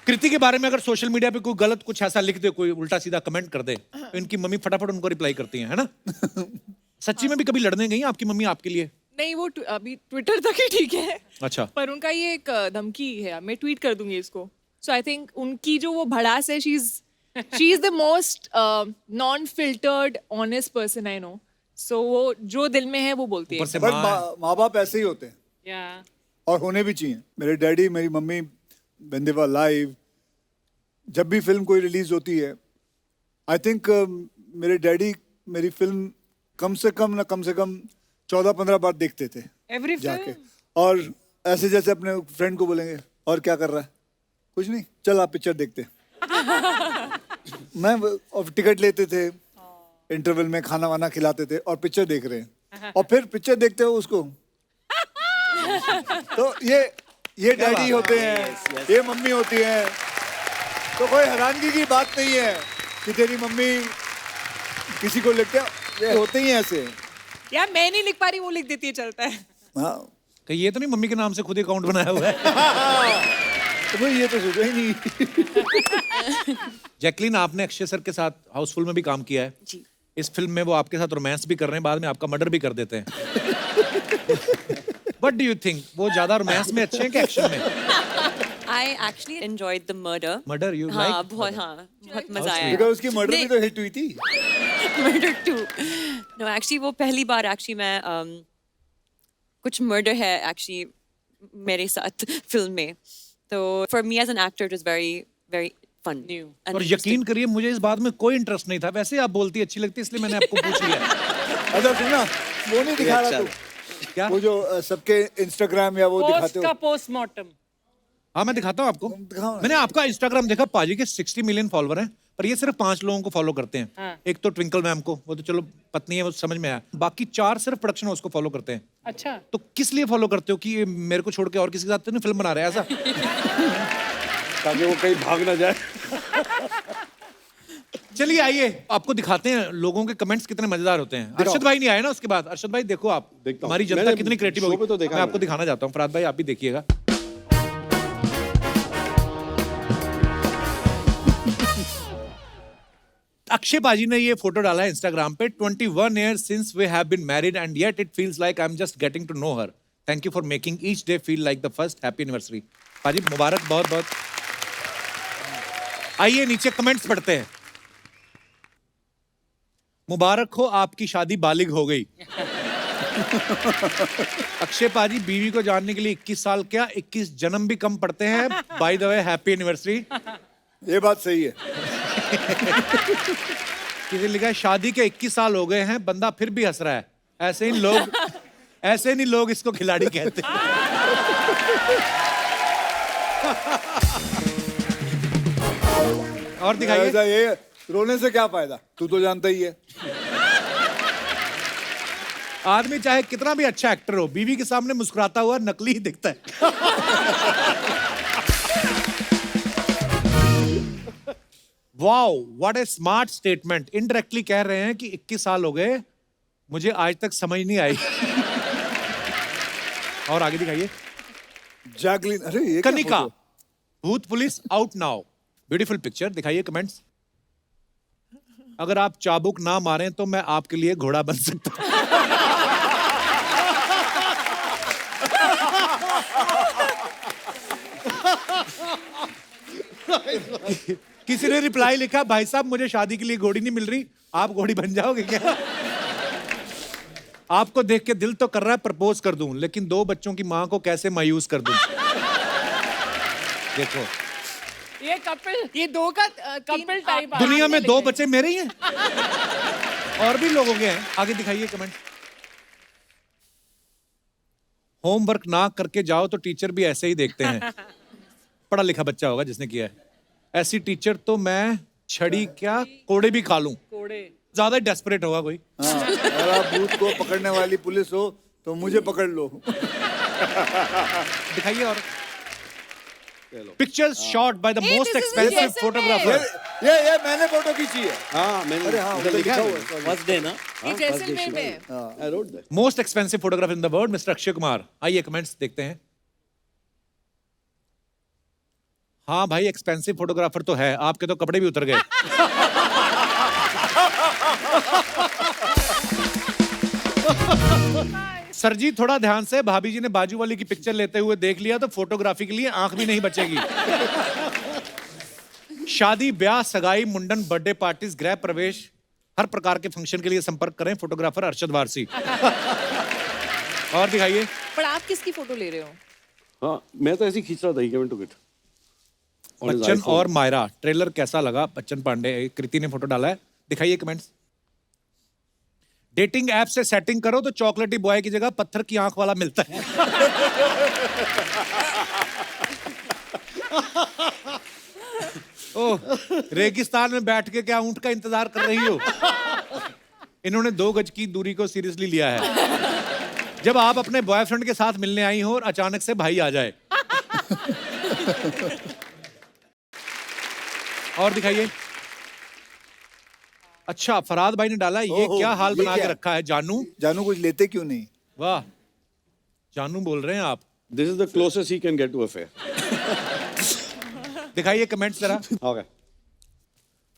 कृति के बारे में अगर सोशल मीडिया पे कोई गलत कुछ ऐसा लिख दे, कोई उल्टा सीधा कमेंट कर दे, तो इनकी मम्मी फटाफट उनको रिप्लाई करती है ना? सच्ची में भी कभी लड़ने गई आपकी मम्मी आपके लिए? नहीं, वो अभी ट्विटर तक ही ठीक है। अच्छा। पर उनका ये एक धमकी है, मैं ट्वीट कर दूंगी इसको। सो आई थिंक उनकी जो वो भड़ास है, she is the most non filtered honest person I know. So वो जो दिल में है वो बोलती है। ऊपर से बट माँ माँ बाप ऐसे ही होते हैं Yeah. और होने भी चाहिए। मेरे डैडी, मेरी mummy, when they were alive, जब भी फिल्म कोई रिलीज होती है, आई थिंक मेरे डैडी मेरी फिल्म कम से कम 14-15 बार देखते थे Every जाके। film. और ऐसे जैसे अपने फ्रेंड को बोलेंगे और क्या कर रहा है, कुछ नहीं, चल आप पिक्चर देखते मैं और टिकट लेते थे, इंटरवल में खाना वाना खिलाते थे और पिक्चर देख रहे हैं। और फिर पिक्चर देखते हो उसको तो ये डैडी होते हैं, ये मम्मी होती है। तो कोई हैरानगी की बात नहीं है कि तेरी मम्मी किसी को लिखते हैं, ये होते ही हैं ऐसे। यार मैं नहीं लिख पा रही, वो लिख देती है, चलता है। हाँ, कहीं ये तो नहीं मम्मी के नाम से खुद अकाउंट बनाया हुआ है? तो भाई ये तो सोचा ही नहीं। जैकलीन, आपने अक्षय सर के साथ हाउसफुल में भी काम किया है जी। इस फिल्म में वो आपके साथ रोमांस भी कर रहे हैं, बाद में आपका मर्डर भी कर देते हैं। What do you think? वो ज्यादा रोमांस में अच्छे हैं कि एक्शन में? I actually enjoyed the murder. Murder you हाँ, लाइक? बहुत मजा आया। बिकॉज उसकी मर्डर भी तो हिट हुई थी। Murder 2. No, actually वो पहली बार actually मैं कुछ मर्डर है एक्चुअली मेरे साथ फिल्म में, तो for me as an actor it was very very fun new. और यकीन करिए मुझे इस बात में कोई इंटरेस्ट नहीं था, वैसे ही आप बोलती अच्छी लगती इसलिए मैंने आपको पूछ लिया। अच्छा सुनना, वो नहीं दिखा रहा तू क्या? वो जो सबके इंस्टाग्राम या वो पोस्ट दिखाते का हो। पोस्टमार्टम। हाँ मैं दिखाता हूँ आपको। दिखाओ ना। मैंने आपका इंस्टाग्राम देखा, पाजी के 60 मिलियन फॉलोवर हैं, पर ये सिर्फ 5 लोगों को फॉलो करते हैं। हाँ। एक तो ट्विंकल मैम को, वो तो चलो पत्नी है, वो समझ में आया। बाकी 4 सिर्फ प्रोडक्शन हाउस को फॉलो करते हैं। अच्छा, तो किस लिए फॉलो करते हो कि ये मेरे को छोड़ के और किसी के साथ तो नहीं फिल्म बना रहे हैं ऐसा? ताकि वो कहीं भाग ना जाए। चलिए आइए आपको दिखाते हैं लोगों के कमेंट्स कितने मजेदार होते हैं। अरशद भाई नहीं आए ना उसके बाद। अरशद भाई देखो आप, देखता हूँ। हमारी जनता मैंने कितनी क्रिएटिव शो होगी। पे तो देखा मैं आपको मैंने। दिखाना चाहता हूँ। फराद भाई आप भी देखिएगा। अक्षय पाजी ने ये फोटो डाला है इंस्टाग्राम पे। 21 years since we have been married and yet it feels like I'm just getting to know her. Thank you for making each day feel like the first happy anniversary. पाजी मुबारक बहुत बहुत। आइए नीचे comments पढ़ते हैं। मुबारक हो आपकी शादी बालिग हो गई। अक्षय पाजी बीवी को जानने के लिए 21 साल क्या 21 जन्म भी कम पड़ते हैं। By the way happy anniversary. ये बात सही है। किसी ने लिखा है शादी के 21 साल हो गए हैं, बंदा फिर भी हंस रहा है। ऐसे नहीं लोग इसको खिलाड़ी कहते हैं। और दिखाइए। ऐसा ये रोने से क्या फायदा, तू तो जानता ही है। आदमी चाहे कितना भी अच्छा एक्टर हो, बीवी के सामने मुस्कुराता हुआ नकली ही दिखता है। Wow what A smart statement. Indirectly कह रहे हैं कि 21 साल हो गए, मुझे आज तक समझ नहीं आई। और आगे दिखाइए। जैकलिन, अरे ये क्या कनिका, फोटो? भूत police out now. Beautiful picture. दिखाइए कमेंट्स। अगर आप चाबुक ना मारें तो मैं आपके लिए घोड़ा बन सकता हूं। किसी ने रिप्लाई लिखा, भाई साहब मुझे शादी के लिए घोड़ी नहीं मिल रही, आप घोड़ी बन जाओगे क्या? आपको देख के दिल तो कर रहा है प्रपोज कर दूं, लेकिन 2 बच्चों की मां को कैसे मायूस कर दूं। देखो ये कपिल, ये 2 का कपिल टाइप। दुनिया में 2 बच्चे मेरे ही हैं, और भी लोगों के हैं। आगे दिखाइए कमेंट। होमवर्क ना करके जाओ तो टीचर भी ऐसे ही देखते हैं। पढ़ा लिखा बच्चा होगा जिसने किया है। ऐसी टीचर तो मैं छड़ी क्या कोड़े भी खा लूं। कोड़े ज्यादा डेस्परेट होगा कोई। हाँ, अगर आप भूत को पकड़ने वाली पुलिस हो तो मुझे पकड़ लो। दिखाइए। और pictures shot by the most this is expensive Jaisalmer. Photographer. ये मैंने फोटो खींची है। हाँ मैंने अरे हाँ, उधर उधर लिखा लिखा है हुआ है, sorry। फर्स्ट डे ना। ये जैसलमेर में है। I wrote that. Most expensive photographer in the world mister Akshay Kumar. आइए कमेंट्स देखते हैं। हाँ भाई एक्सपेंसिव फोटोग्राफर तो है, आपके तो कपड़े भी उतर गए। सर जी थोड़ा ध्यान से, भाभी जी ने बाजू वाली की पिक्चर लेते हुए देख लिया तो फोटोग्राफी के लिए आंख भी नहीं बचेगी। शादी, ब्याह, सगाई, मुंडन, बर्थडे पार्टीज, गृह प्रवेश, हर प्रकार के फंक्शन के लिए संपर्क करें फोटोग्राफर अरशद वारसी। और दिखाइए। पर आप किसकी फोटो ले रहे हो? हाँ मैं तो ऐसे ही खींच रहा था, ही केम टू इट। बच्चन और मायरा ट्रेलर कैसा लगा? बच्चन पांडे, कृति ने फोटो डाला है। दिखाइए कमेंट्स। डेटिंग ऐप से सेटिंग करो तो चॉकलेटी बॉय की जगह पत्थर की आंख वाला मिलता है। ओह, रेगिस्तान में बैठ के क्या ऊंट का इंतजार कर रही हो? इन्होंने 2 गज की दूरी को सीरियसली लिया है। जब आप अपने बॉयफ्रेंड के साथ मिलने आई हो और अचानक से भाई आ जाए। और दिखाइए। अच्छा फराद भाई ने डाला, ये ओहो, क्या हाल ये बना के क्या? रखा है जानू? जानू कुछ लेते क्यों नहीं? वाह, जानू बोल रहे हैं आप। This is the closest he can get to affair. दिखाइए कमेंट्स जरा। ओके।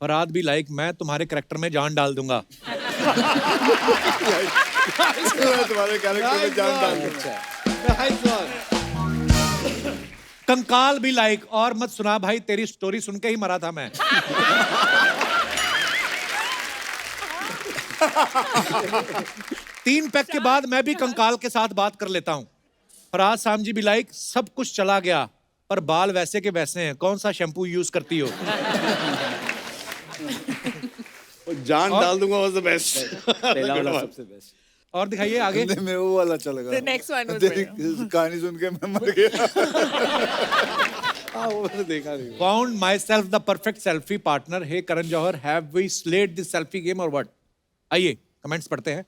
फराद भी लाइक, मैं तुम्हारे कैरेक्टर में जान डाल दूंगा। तुम्हारे कैरेक्टर में जान डाल दूंगा। कंकाल भी लाइक, और मत सुना भाई, तेरी स्टोरी सुन के ही मरा था मैं। 3 पैक के बाद मैं भी कंकाल के साथ बात कर लेता हूँ। फराज सामजी भी लाइक, सब कुछ चला गया पर बाल वैसे के वैसे हैं, कौन सा शैम्पू यूज करती हो? जान डाल दूंगा, वाज द बेस्ट। पहला वाला सबसे बेस्ट। और दिखाइए आगे। नहीं, मेरे वो वाला चलेगा। The next one was तेरी better. कहानी सुन के मैं मर गया। हाँ, वो मैंने देखा नहीं। Found myself the perfect selfie partner. Hey Karan Johar, have we slayed this selfie game or what? आइए कमेंट्स पढ़ते हैं।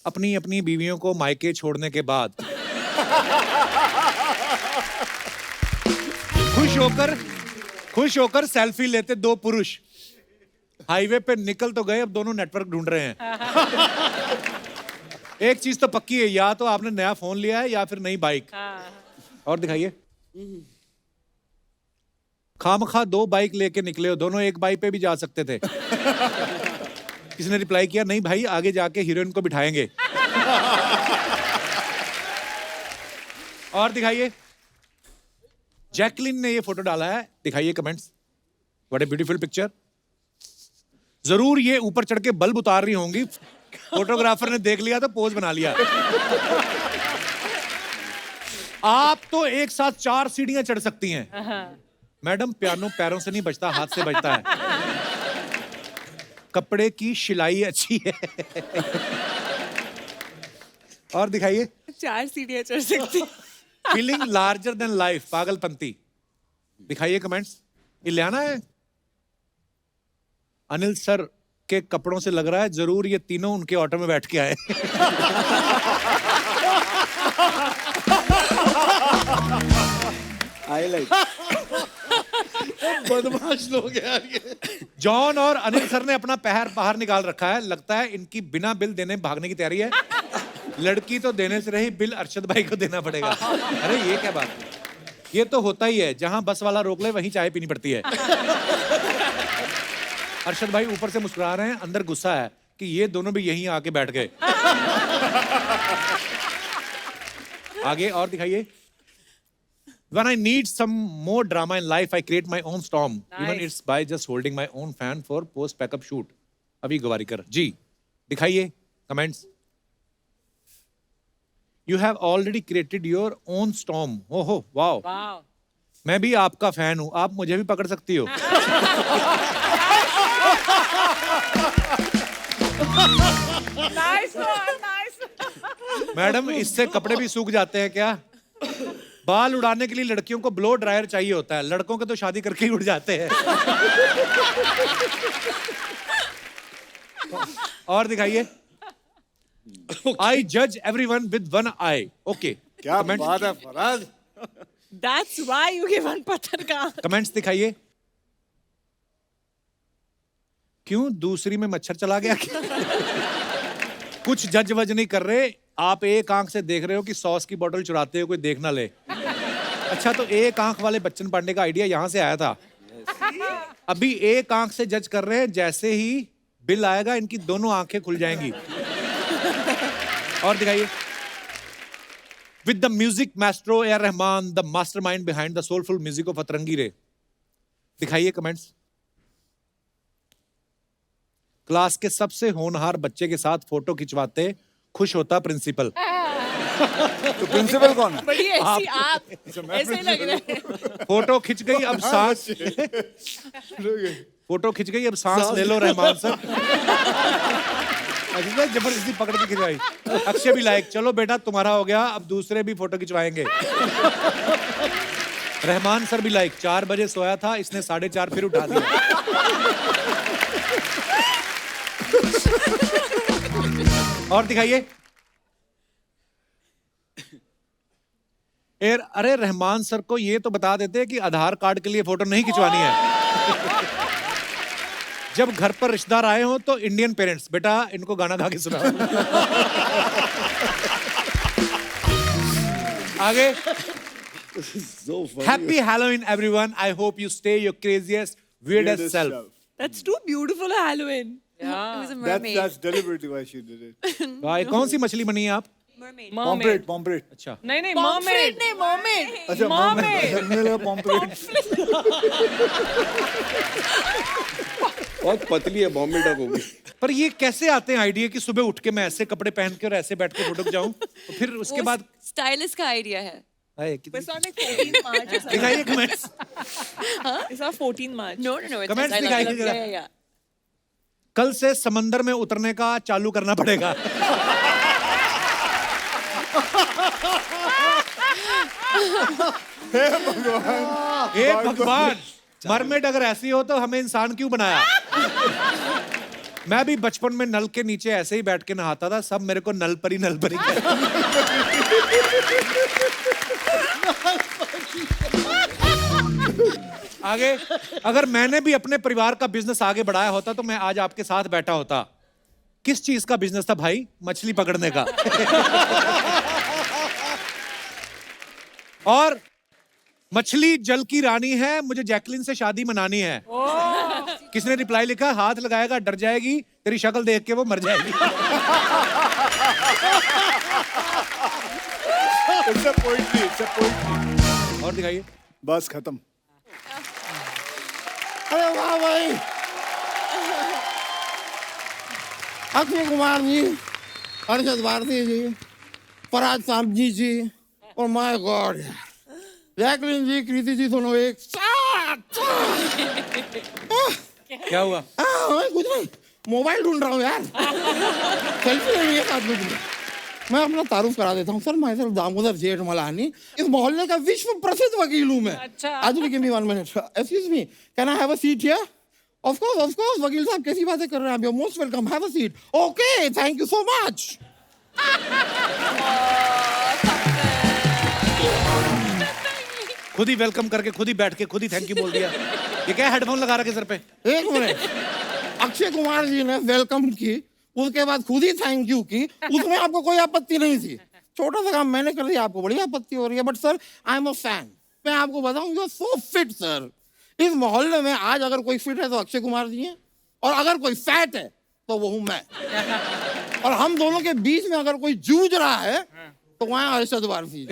अपनी अपनी बीवियों को मायके छोड़ने के बाद खुश होकर सेल्फी लेते 2 पुरुष हाईवे पे निकल तो गए, अब दोनों नेटवर्क ढूंढ रहे हैं। एक चीज तो पक्की है, या तो आपने नया फोन लिया है या फिर नई बाइक। और दिखाइए। खामखा 2 बाइक लेके निकले हो, दोनों एक बाइक पे भी जा सकते थे। किसी ने रिप्लाई किया, नहीं भाई आगे जाके हीरोइन को बिठाएंगे। और दिखाइए। जैकलिन ने ये फोटो डाला है, दिखाइए comments. What a beautiful picture. जरूर ये ऊपर चढ़ के बल्ब उतार रही होंगी, फोटोग्राफर ने देख लिया तो पोज बना लिया। आप तो एक साथ 4 सीढ़ियां चढ़ सकती हैं। मैडम पियानो पैरों से नहीं बजता, हाथ से बजता है। कपड़े की सिलाई अच्छी है। और दिखाइए। 4 सीढ़ियां चढ़ सकती। Feeling larger than life, Pagalpanti. दिखाइए कमेंट्स। इलियाना है। अनिल सर के कपड़ों से लग रहा है जरूर ये तीनों उनके ऑटो में बैठ के आए। I like. बदमाश लोग यार ये। जॉन और अनिल सर ने अपना पैर बाहर निकाल रखा है, लगता है इनकी बिना बिल देने भागने की तैयारी है। लड़की तो देने से रही, बिल अरशद भाई को देना पड़ेगा। अरे ये क्या बात है, ये तो होता ही है, जहां बस वाला रोक ले वहीं चाय पीनी पड़ती है। अरशद भाई ऊपर से मुस्कुरा रहे हैं, अंदर गुस्सा है कि ये दोनों भी यहीं आके बैठ गए। आगे और दिखाइए। When I need some more drama in life, I create my own storm. Even it's by just holding my own fan for post backup shoot. अभी गवारीकर जी दिखाइए comments. You have already created your own storm. ओहो wow. मैं भी आपका fan हूं, आप मुझे भी पकड़ सकती हो। Nice one, nice. मैडम इससे कपड़े भी सूख जाते हैं क्या? बाल उड़ाने के लिए लड़कियों को ब्लो ड्रायर चाहिए होता है, लड़कों के तो शादी करके ही उड़ जाते हैं। और दिखाइए। I judge everyone with one eye. Okay. क्या बात है Faraz. That's why you give one पत्थर का। कमेंट्स दिखाइए। क्यों दूसरी में मच्छर चला गया क्या? कुछ जज वज नहीं कर रहे, आप एक आंख से देख रहे हो कि सॉस की बोतल चुराते हुए कोई देख ना ले। अच्छा तो एक आंख वाले बच्चन पांडे का आइडिया यहां से आया था। अभी एक आंख से जज कर रहे हैं, जैसे ही बिल आएगा इनकी दोनों आंखें खुल जाएंगी। और दिखाइए। With the music maestro A R Rahman, the mastermind behind the soulful music of अतरंगी रे। दिखाइए कमेंट्स। क्लास के सबसे होनहार बच्चे के साथ फोटो खिंचवाते खुश होता प्रिंसिपल। तो प्रिंसिपल कौन है? बड़ी ऐसी आप ऐसे लग रहे हैं। फोटो खिंच गई, अब सांस। फोटो खिंच गई, अब सांस ले लो रहमान सर। जबरदस्ती पकड़ के खिंचवाई। अक्षय भी लाइक, चलो बेटा तुम्हारा हो गया, अब दूसरे भी फोटो खिंचवाएंगे। रहमान सर भी लाइक, 4 बजे सोया था, इसने 4:30 फिर उठा दिया। और दिखाइए। अरे रहमान सर को ये तो बता देते कि आधार कार्ड के लिए फोटो नहीं खिंचवानी है। जब घर पर रिश्तेदार आए हो तो इंडियन पेरेंट्स, बेटा इनको गाना गा के सुनाओ। आगे। Happy Halloween everyone, I hope you stay your craziest weirdest self. That's too beautiful a Halloween. It was a That's mermaid. deliberately why she did it. भाई कौन सी मछली बनी है आप? Mermaid. Pomfret, pomfret. अच्छा नहीं नहीं Pomfret mermaid. नहीं, mermaid. अच्छा Mermaid. मुझे लगा pomfret. बहुत पतली है, बॉम्बे डक होगी। पर ये कैसे आते हैं आइडिया कि सुबह उठ के मैं ऐसे कपड़े पहन के और ऐसे बैठ के फोटो जाऊं, तो फिर उसके बाद स्टाइलिस्ट का आइडिया है। It's not like 14 March or something. दिखाइए comments, It's not 14 March. No. It's Comments just, I दिखाइए love- जरा। yeah. कल से समंदर में उतरने का चालू करना पड़ेगा। हे भगवान, मरमेड अगर ऐसी हो तो हमें इंसान क्यों बनाया? मैं भी बचपन में नल के नीचे ऐसे ही बैठ के नहाता था, सब मेरे को नल परी कहते। आगे, अगर मैंने भी अपने परिवार का बिजनेस आगे बढ़ाया होता तो मैं आज आपके साथ बैठा होता। किस चीज का बिजनेस था भाई? मछली पकड़ने का। और मछली जल की रानी है, मुझे जैकलिन से शादी मनानी है। किसने रिप्लाई लिखा? हाथ लगाएगा डर जाएगी, तेरी शक्ल देख के वो मर जाएगी। और दिखाइए। बस खत्म। अरे वाह भाई, अक्षय कुमार जी, अरशद भारती जी, फरहाद सामजी जी और माय गॉड जैकलिन जी, कृति जी, दोनों एक साथ। क्या हुआ? कुछ नहीं, मोबाइल ढूंढ रहा हूँ यार। सेल्फी लेनी है साथ में। मैं अपना तारुफ करा देता हूँ सर, मैं सिर्फ दामोदर जेठमलानी, इस मोहल्ले का विश्व प्रसिद्ध वकील हूँ मैं। आज give me 1 minute. Excuse me, can I have a seat here? Of course वकील साहब, कैसी बातें कर रहे हैं आप? You most welcome, have a seat. Okay, thank you so much. खुद ही वेलकम करके, खुद ही बैठ के, खुद ही थैंक यू बोल दिया। ये क्या हेडफोन लगा रखे सर पे? एक मिनट, अक्षय कुमार जी ने वेलकम की, उसके बाद खुद ही थैंक यू की, उसमें आपको कोई आपत्ति नहीं थी। छोटा सा काम मैंने कर दिया, आपको बड़ी आपत्ति हो रही है। But sir, I am a fan. मैं आपको बताऊं, you are so fit sir. इस मोहल्ले में आज अगर कोई फिट है तो अक्षय कुमार जी हैं, और अगर कोई फैट है तो वो हूं मैं। और हम दोनों के बीच में अगर कोई जूझ रहा है तो वहां Arshad Warsi.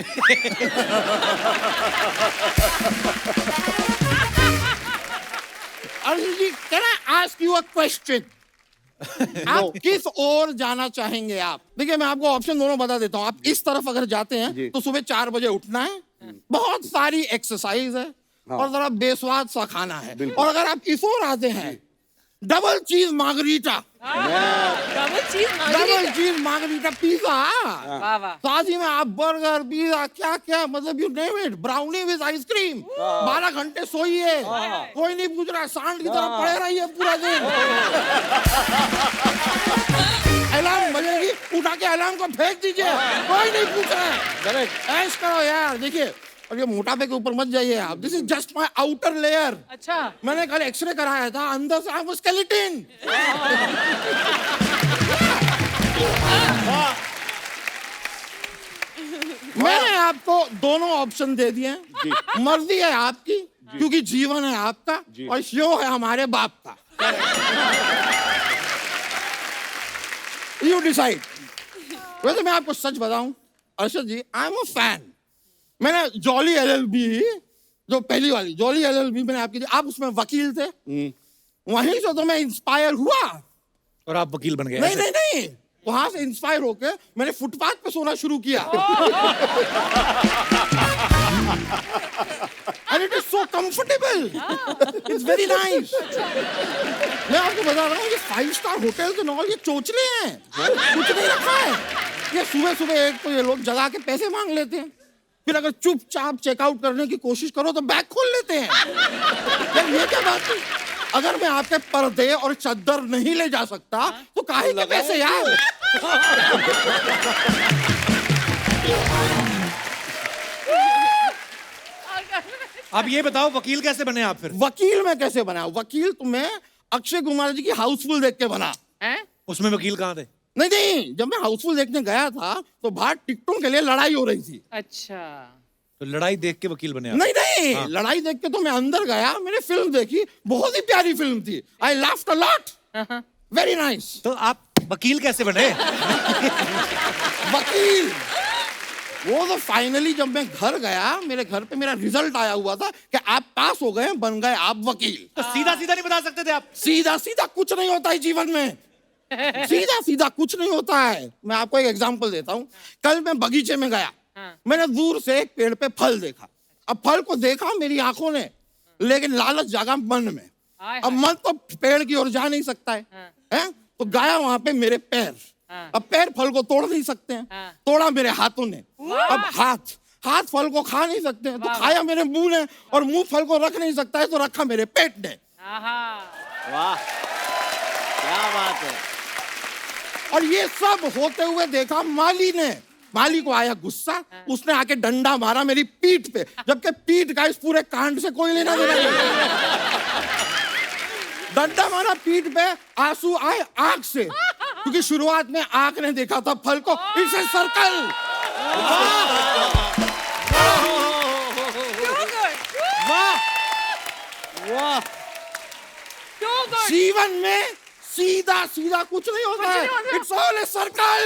Arjun ji, can I ask you a question? आप किस ओर जाना चाहेंगे? आप देखिए, मैं आपको ऑप्शन दोनों बता देता हूँ। आप इस तरफ अगर जाते हैं तो सुबह 4 बजे उठना है, बहुत सारी एक्सरसाइज है, और जरा बेस्वाद सा खाना है। और अगर आप इस ओर आते हैं, डबल चीज मार्गरीटा, डबल चीज मार्गरीटा पिज्जा, वाह वाह, साथ ही में आप बर्गर, पिज्जा, क्या क्या, मतलब you name it, brownie with ice cream. 12 घंटे सोइए, कोई नहीं पूछ रहा, सांड की तरह पड़े रहिए पूरा दिन। अलार्म बजेगी, उठा के अलार्म को फेंक दीजिए, कोई नहीं पूछ रहा है। ऐश करो यार। देखिए, और ये मोटापे के ऊपर मत जाइए आप। This is just my outer layer. अच्छा, मैंने मैंने कल एक्सरे कराया था, अंदर से आपको स्केलेटन। मैंने आपको दोनों ऑप्शन दे दिए हैं। मर्जी है आपकी, क्योंकि जीवन है आपका और शो है हमारे बाप का। You decide. वैसे मैं आपको सच बताऊं अरशद जी, आई एम अ फैन। मैंने जॉली एलएलबी, जो पहली वाली जॉली एलएलबी मैंने आपकी दी, आप उसमें वकील थे, वहीं से तो मैं इंस्पायर हुआ। और आप वकील बन गए? नहीं नहीं नहीं, वहां से इंस्पायर होकर मैंने फुटपाथ पे सोना शुरू किया। And it is so comfortable, it's very nice. मैं आपको बता रहा हूँ, ये 5 स्टार होटल के नॉल ये चोचले हैं, कुछ नहीं रखा है। ये सुबह सुबह एक तो ये लोग जगा के पैसे मांग लेते हैं, फिर अगर चुपचाप चेकआउट करने की कोशिश करो तो बैग खोल लेते हैं। यार ये क्या बात है? अगर मैं आपके पर्दे और चद्दर नहीं ले जा सकता तो काहे के पैसे यार? अब ये बताओ, वकील कैसे बने आप फिर? वकील मैं कैसे बना? वकील तो मैं अक्षय कुमार जी की हाउसफुल देख के बना। उसमें वकील कहाँ थे? नहीं नहीं, जब मैं हाउसफुल देखने गया था तो बाहर टिकटों के लिए लड़ाई हो रही थी। अच्छा, तो लड़ाई देख के वकील बने आप? नहीं नहीं, लड़ाई देख के तो मैं अंदर गया, मैंने फिल्म देखी, बहुत ही प्यारी फिल्म थी। I laughed a lot, very nice. तो आप वकील कैसे बने? वकील वो तो फाइनली जब मैं घर गया, मेरे घर पे मेरा रिजल्ट आया हुआ था कि आप पास हो गए, बन गए आप वकील। तो सीधा सीधा नहीं बता सकते थे आप? सीधा सीधा कुछ नहीं होता है जीवन में, सीधा सीधा कुछ नहीं होता है। मैं आपको एक एग्जांपल देता हूँ। कल मैं बगीचे में गया, मैंने दूर से एक पेड़ पे फल देखा। अब फल को देखा मेरी आंखों ने, लेकिन लालच जागा मन में। अब मन तो पेड़ की ओर जा नहीं सकता है, हैं? तो गया वहां पे मेरे पैर। अब पैर फल को तोड़ नहीं सकते हैं, तोड़ा मेरे हाथों ने। अब हाथ फल को खा नहीं सकते हैं, तो खाया मेरे मुंह ने, और मुंह फल को रख नहीं सकता है, तो रखा मेरे पेट ने। वाह, क्या बात है। और ये सब होते हुए देखा माली ने। माली को आया गुस्सा, उसने आके डंडा मारा मेरी पीठ पे, जबकि पीठ का इस पूरे कांड से कोई लेना देना नहीं। डंडा मारा पीठ पे, आंसू आए आंख से, क्योंकि शुरुआत में आंख ने देखा था फल को। It's a circle. वाह, जीवन में सीधा सीधा कुछ नहीं होता है। It's all a circle.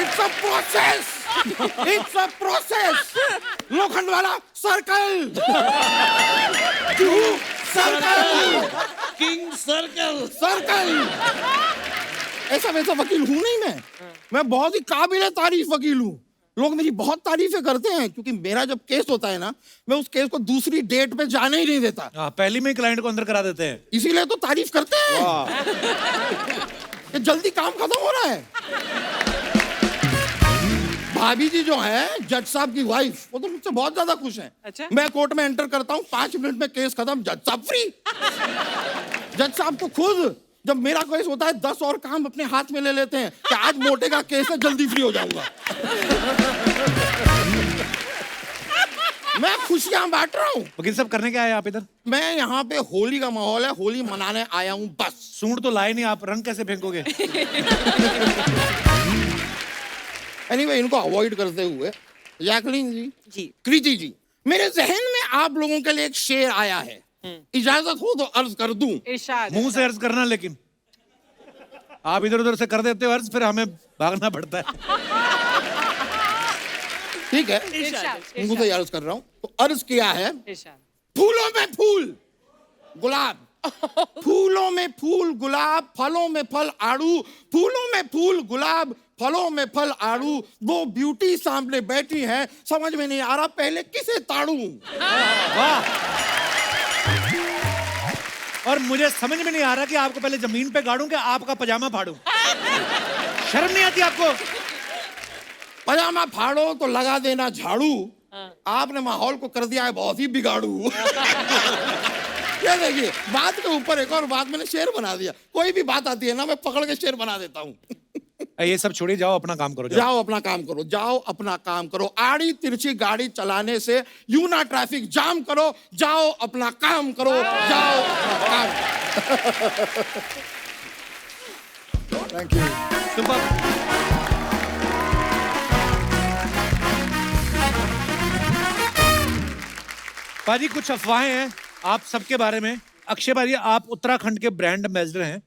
It's a process. It's a process. लोखंड वाला circle, circle, king circle. Circle. ऐसा वैसा वकील हूं नहीं मैं बहुत ही काबिल तारीफ वकील हूँ। लोग मेरी बहुत तारीफें करते हैं, क्योंकि मेरा जब केस होता है ना, मैं उस केस को दूसरी डेट पे जाने ही नहीं देता। पहली में क्लाइंट को अंदर करा देते हैं, इसीलिए तो तारीफ करते हैं कि जल्दी काम खत्म हो रहा है। भाभी जी जो है, जज साहब की वाइफ, वो तो मुझसे बहुत ज्यादा खुश हैं। अच्छा? मैं कोर्ट में एंटर करता हूँ, 5 मिनट में केस खत्म, जज साहब फ्री। जज साहब तो खुद जब मेरा केस होता है 10 और काम अपने हाथ में ले लेते हैं कि आज मोटे का केस है, जल्दी फ्री हो जाऊंगा। मैं खुशियां बांट रहा हूँ। वकील साहब करने क्या आए आप इधर? मैं यहाँ पे होली का माहौल है, होली मनाने आया हूँ बस। सूंड तो लाए नहीं आप, रंग कैसे फेंकोगे? एनीवे, इनको अवॉइड करते हुए, जैकलीन जी, जी। कृति जी, मेरे जहन में आप लोगों के लिए एक शेर आया है। इजाजत हो तो अर्ज कर दूं। इरशाद। मुंह से अर्ज करना, लेकिन आप इधर उधर से कर देते हो अर्ज, फिर हमें भागना पड़ता है। ठीक है, इरशाद। मुंह से अर्ज कर रहा हूं। तो अर्ज किया है, इरशाद। फूलों में फूल गुलाब, फूलों में फूल गुलाब, फलों में फल आड़ू, फूलों में फूल गुलाब, फलों में फल आड़ू, वो ब्यूटी सामने बैठी है, समझ में नहीं आ रहा पहले किसे ताड़ू। वाह। और मुझे समझ में नहीं आ रहा कि आपको पहले जमीन पे गाड़ूं कि आपका पजामा फाड़ूं। शर्म नहीं आती आपको? पजामा फाड़ो तो लगा देना झाड़ू, आपने माहौल को कर दिया है बहुत ही बिगाड़ू। ये देखिए, बात के ऊपर एक और बात, मैंने शेर बना दिया। कोई भी बात आती है ना, मैं पकड़ के शेर बना देता हूँ। ये सब छोड़िए, जाओ अपना काम करो। जाओ अपना काम करो, जाओ अपना काम करो। आड़ी तिरछी गाड़ी चलाने से यूं ना ट्रैफिक जाम करो, जाओ अपना काम करो, जाओ अपना काम। Thank you. सुपर। पाजी, कुछ अफवाहें हैं आप सबके बारे में। अक्षय भाई, आप उत्तराखंड के ब्रांड एम्बेसडर हैं,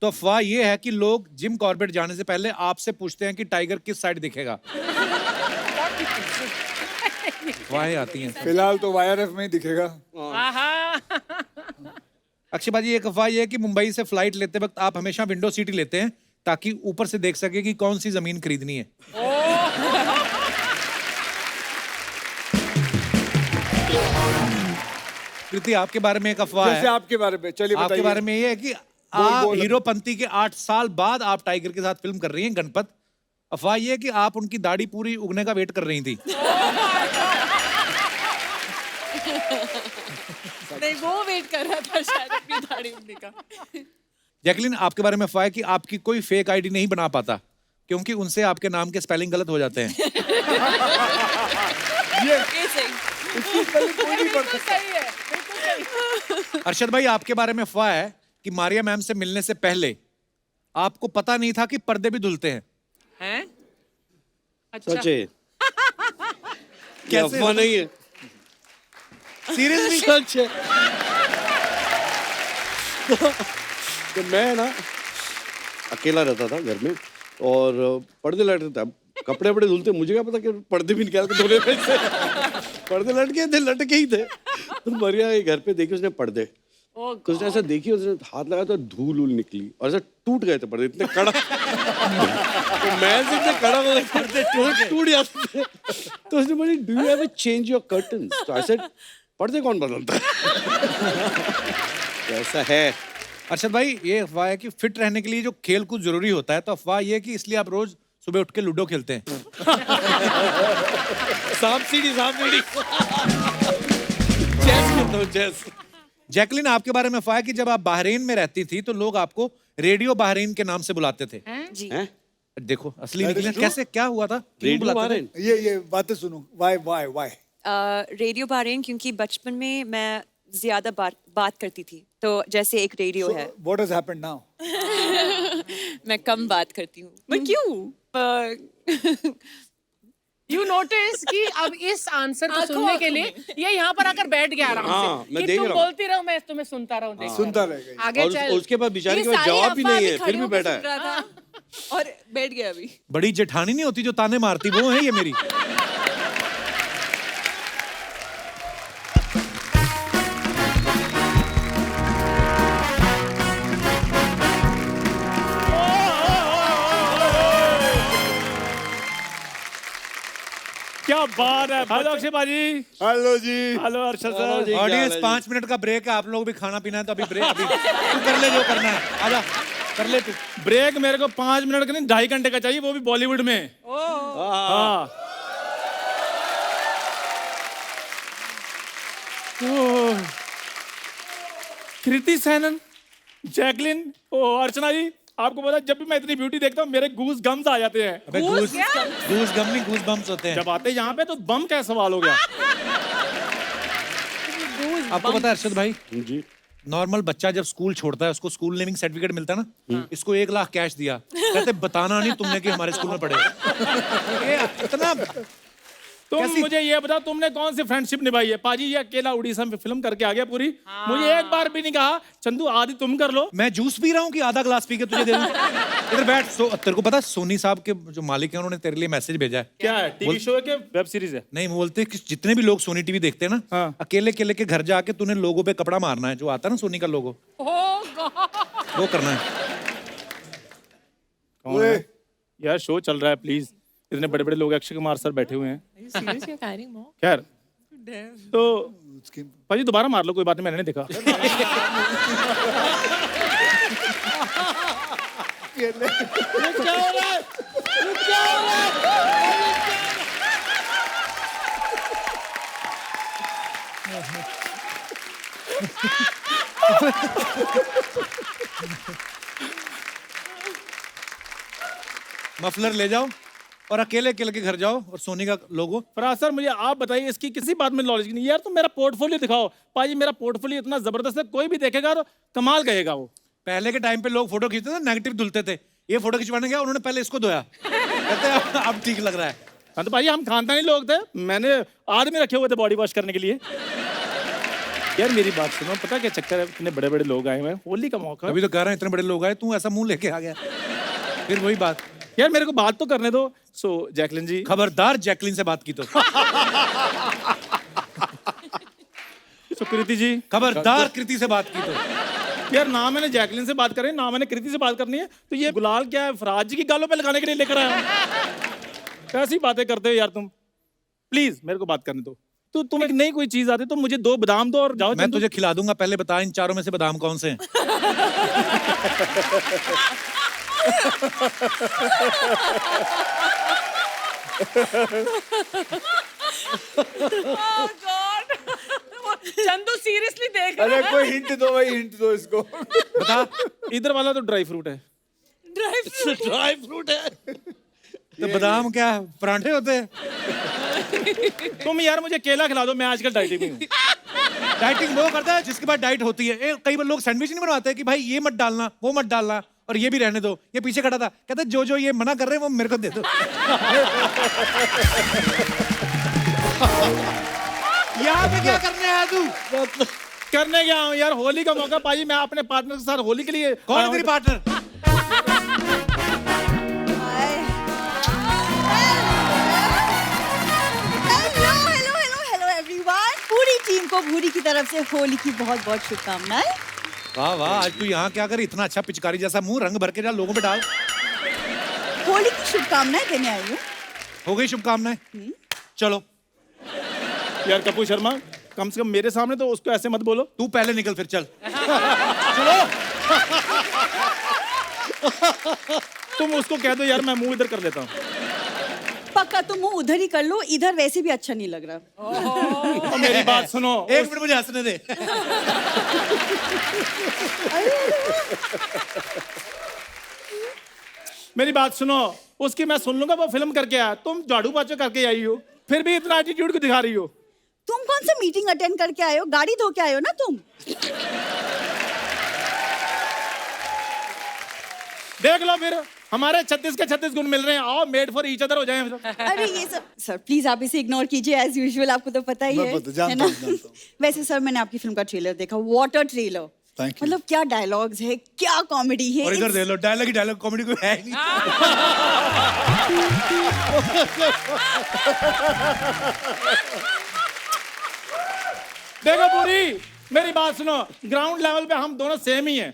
तो अफवाह ये है कि लोग जिम कॉर्बेट जाने से पहले आपसे पूछते हैं कि टाइगर किस साइड दिखेगा। अफवाहें आती हैं। फिलहाल तो YRF में ही दिखेगा। अक्षय भाजी, एक अफवाह ये है कि मुंबई से फ्लाइट लेते वक्त आप हमेशा विंडो सीट ही लेते हैं ताकि ऊपर से देख सके कि कौन सी जमीन खरीदनी है। कृति, आपके बारे में एक अफवाह जैसे है। आपके बारे में, चलिए आपके बताइए। बारे में ये है कि बोल। हीरोपंती के 8 साल बाद आप टाइगर के साथ फिल्म कर रही हैं, गणपत। अफवाह ये है कि आप उनकी दाढ़ी पूरी उगने का वेट कर रही थी। नहीं, वो वेट कर रहा था शायद अपनी दाढ़ी उगने का। जैकलीन, आपके बारे में अफवाह है कि आपकी कोई फेक आईडी नहीं बना पाता क्योंकि उनसे आपके नाम के स्पेलिंग गलत हो जाते हैं। इसकी spelling कोई नहीं पढ़ सकता। सही है, बिल्कुल सही। अरशद भाई, आपके बारे में अफवाह है कि मारिया मैम से मिलने से पहले आपको पता नहीं था कि पर्दे भी धुलते हैं। हैं? अच्छा। सच है, कैसे? अफवाह नहीं है, सीरियसली? सच है। तो मैं ना अकेला रहता था घर में और पर्दे लटकता था। कपड़े वपड़े धुलते, मुझे क्या पता कि पर्दे भी निकाल के धोने में से पर्दे लटके ही थे। तो मरिया के घर पे देखी उसने पर्दे, तो उसने ऐसा देखी, उसने हाथ लगाया तो धूल उल निकली और ऐसा टूट गए थे पर्दे, इतने कड़क। तो मैं से इतने कड़क हो गए पर्दे, टूट जाते थे। तो उसने बोली do you have change your curtains? तो आई सेड पर्दे कौन बदलता है? ऐसा है। अरशद भाई, ये अफवाह है कि फिट रहने के लिए जो खेल कूद जरूरी होता है, तो अफवाह ये है कि इसलिए आप रोज सुबह उठ के लूडो खेलते हैं। सांप सीढ़ी चेस खेलता हूँ, चेस। जैकलिन, आपके बारे में अफवाह है कि जब आप बहरीन में रहती थी तो लोग आपको रेडियो बहरीन के नाम से बुलाते थे। जी। देखो असली निकले कैसे, क्या हुआ था? क्यों रेडियो बुलाते थे? बहरीन? ये बातें सुनो, वाई रेडियो बहरीन क्योंकि बचपन में मैं ज्यादा बात करती थी, तो जैसे एक रेडियो है। What has happened now? मैं कम बात करती हूँ। मैं क्यों? यू नोटिस कि अब इस आंसर को सुनने के लिए ये यहाँ पर आकर बैठ गया आराम हाँ, से मैं कि देख तुम रहा हूँ। बोलती रहो, मैं तुम्हें सुनता रहूं, देखता सुनता रहूं। रहेगा। आगे और चल। उसके बाद बेचारे के पास जवाब ही नहीं है, फिर भी बैठा है। और बैठ गया अभी। बड़ी जेठानी नहीं होती जो ताने मारती, वो है ये मेरी। क्या बात है। हेलो अक्षय भाजी। हेलो जी। Hello Arshad sir. Audience 5 minute का ब्रेक है, आप लोग भी खाना पीना है तो अभी ब्रेक, अभी तू कर ले जो करना है, आजा कर ले तू। ब्रेक मेरे को 5 मिनट का नहीं 2.5 घंटे का चाहिए, वो भी बॉलीवुड में। हाँ। कृति सेनन, जैकलिन, ओ अर्चना जी, आपको पता है जब भी मैं इतनी ब्यूटी देखता हूँ मेरे गूज गम्स आ जाते हैं। अबे गूज गम नहीं, गूज बम्स होते हैं। जब आते यहाँ पे तो बम क्या सवाल हो गया। आपको पता है अरशद भाई, जी। नॉर्मल बच्चा जब स्कूल छोड़ता है उसको स्कूल नेमिंग सर्टिफिकेट मिलता है ना, इसको 1 लाख कैश दिया, कहते बताना नहीं तुमने कि हमारे स्कूल में पढ़े। ये इतना तुम मुझे ये बताओ तुमने कौन सी फ्रेंडशिप निभाई है? पाजी ये अकेला उड़ीसा में फिल्म करके आ गया पूरी। मुझे एक बार भी नहीं कहा चंदू आदि तुम कर लो। मैं जूस पी रहा हूँ कि आधा ग्लास पी के तुझे दे दूं? इधर बैठ। तेरे को पता है सोनी साहब के जो मालिक हैं उन्होंने तेरे लिए मैसेज भेजा है। क्या है? टीवी शो है कि वेब सीरीज है? नहीं, बोलते कि जितने भी लोग सोनी टीवी देखते हैं ना, हाँ। अकेले अकेले के घर जाके तूने लोगों पे कपड़ा मारना है, जो आता है ना सोनी का लोगो, वो करना है। कौन है? यार शो चल रहा है, प्लीज। इतने बड़े बड़े लोग, अक्षय कुमार सर बैठे हुए हैं। खैर तो भाजी दोबारा मार लो, कोई बात नहीं, मैंने नहीं देखा। क्या हो रहा है? क्या हो रहा है? मफलर ले जाओ और अकेले अकेले के घर जाओ और सोनी का लोगो। फराज सर मुझे आप बताइए, इसकी किसी बात में नॉलेज नहीं। यार तुम मेरा पोर्टफोलियो दिखाओ। पाजी मेरा पोर्टफोलियो इतना जबरदस्त है, कोई भी देखेगा तो कमाल कहेगा वो। पहले के टाइम पे लोग फोटो खींचते थे, नेगेटिव धुलते थे। ये फोटो खिंचवाने गया, उन्होंने पहले इसको धोया, कहते हैं अब ठीक लग रहा है। हाँ तो भाई हम खानदानी लोग थे, मैंने आदमी रखे हुए थे बॉडी वॉश करने के लिए। यार मेरी बात सुनो, पता क्या चक्कर है, इतने बड़े बड़े लोग आए हुए हैं, होली का मौका। अभी तो कह रहा है इतने बड़े लोग आए, तू ऐसा मुंह लेके आ गया। फिर वही बात। यार मेरे को बात तो करने दो। सो जैकलिन जी, खबरदार जैकलिन से बात की तो। कृति जी, खबरदार कृति से बात की तो। यार ना मैंने जैकलिन से बात करी, ना मैंने कृति से बात करनी है, तो ये गुलाल क्या है, फराज जी की गालों पे लगाने के लिए लेकर आया हूं। कैसी बातें करते हो यार तुम। प्लीज मेरे को बात करने दो। तो तुम एक नई कोई चीज आती तो मुझे 2 बादाम दो और जाओ। मैं तुझे खिला दूंगा, पहले बता इन चारों में से बादाम कौन से हैं? चंदू सीरियसली देख अरे कोई हिंट दो भाई, हिंट दो इसको। बता। इधर वाला तो ड्राई फ्रूट है। ड्राई फ्रूट है तो बादाम क्या परांठे होते हैं? तुम यार मुझे केला खिला दो, मैं आजकल डाइटिंग में हूँ। डाइटिंग वो करता है जिसके बाद डाइट होती है। कई बार लोग सैंडविच नहीं बनवाते कि भाई ये मत डालना, वो मत डालना, और ये भी रहने दो। ये पीछे खड़ा था, कहता जो जो ये मना कर रहे हैं वो मेरे को दे दो। यहाँ पे क्या करने आया तू? करने गया हूँ यार, होली का मौका। पाजी मैं अपने पार्टनर के साथ होली के लिए। कौन है तेरी पार्टनर? को भूरी की तरफ से होली की बहुत बहुत शुभकामनाएं। वाह वाह, आज तू यहाँ क्या कर, इतना अच्छा पिचकारी जैसा मुंह रंग भर के जा लोगों पे डाल। होली की शुभकामनाएं देने आई हूँ। हो गई शुभकामनाएं, चलो। यार कपूर शर्मा, कम से कम मेरे सामने तो उसको ऐसे मत बोलो। तू पहले निकल फिर चल। चलो। तुम उसको कह दो यार मैं मुंह इधर कर लेता हूँ। पक्का तुम मुंह उधर ही कर लो, इधर वैसे भी अच्छा नहीं लग रहा। और मेरी बात सुनो। एक मिनट मुझे हंसने दे। मेरी बात सुनो, उसकी मैं सुन लूंगा, वो फिल्म करके आया, तुम झाड़ू पोछा करके आई हो, फिर भी इतना एटीट्यूड क्यों दिखा रही हो? तुम कौन सा मीटिंग अटेंड करके आए हो? गाड़ी धो के आए हो ना तुम। देख लो फिर, हमारे 36 के 36 गुण मिल रहे हैं। आओ मेड फॉर ईच अदर हो जाएं फिर। अरे ये सब सर प्लीज आप इसे इग्नोर कीजिए एज यूजुअल, आपको तो पता ही मैं है, पता- जानता है ना? हूँ, जानता हूँ। वैसे सर मैंने आपकी फिल्म का ट्रेलर देखा, वाटर ट्रेलर। Thank you. मतलब क्या डायलॉग्स है, क्या कॉमेडी है। और इधर दे लो, डायलॉग ही डायलॉग, कॉमेडी कोई है ही नहीं। देखो पूरी, मेरी बात सुनो, ग्राउंड लेवल पे हम दोनों सेम ही हैं।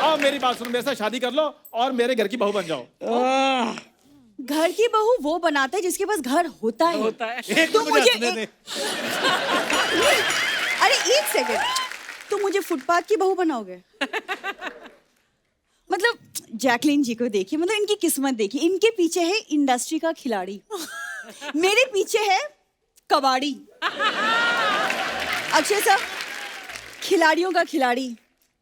आओ मेरी बात सुनो, मेरे साथ शादी कर लो और मेरे घर की बहू बन जाओ। घर की बहू वो बनाता है जिसके पास घर होता है। एक तो मिनट मुझे हंसने दे। अरे एक सेकंड, तुम मुझे फुटपाथ की बहू बनाओगे? मतलब जैकलीन जी को देखिए, मतलब इनकी किस्मत देखिए, इनके पीछे है इंडस्ट्री का खिलाड़ी, मेरे पीछे है कबाड़ी। अक्षय साहब, खिलाड़ियों का खिलाड़ी,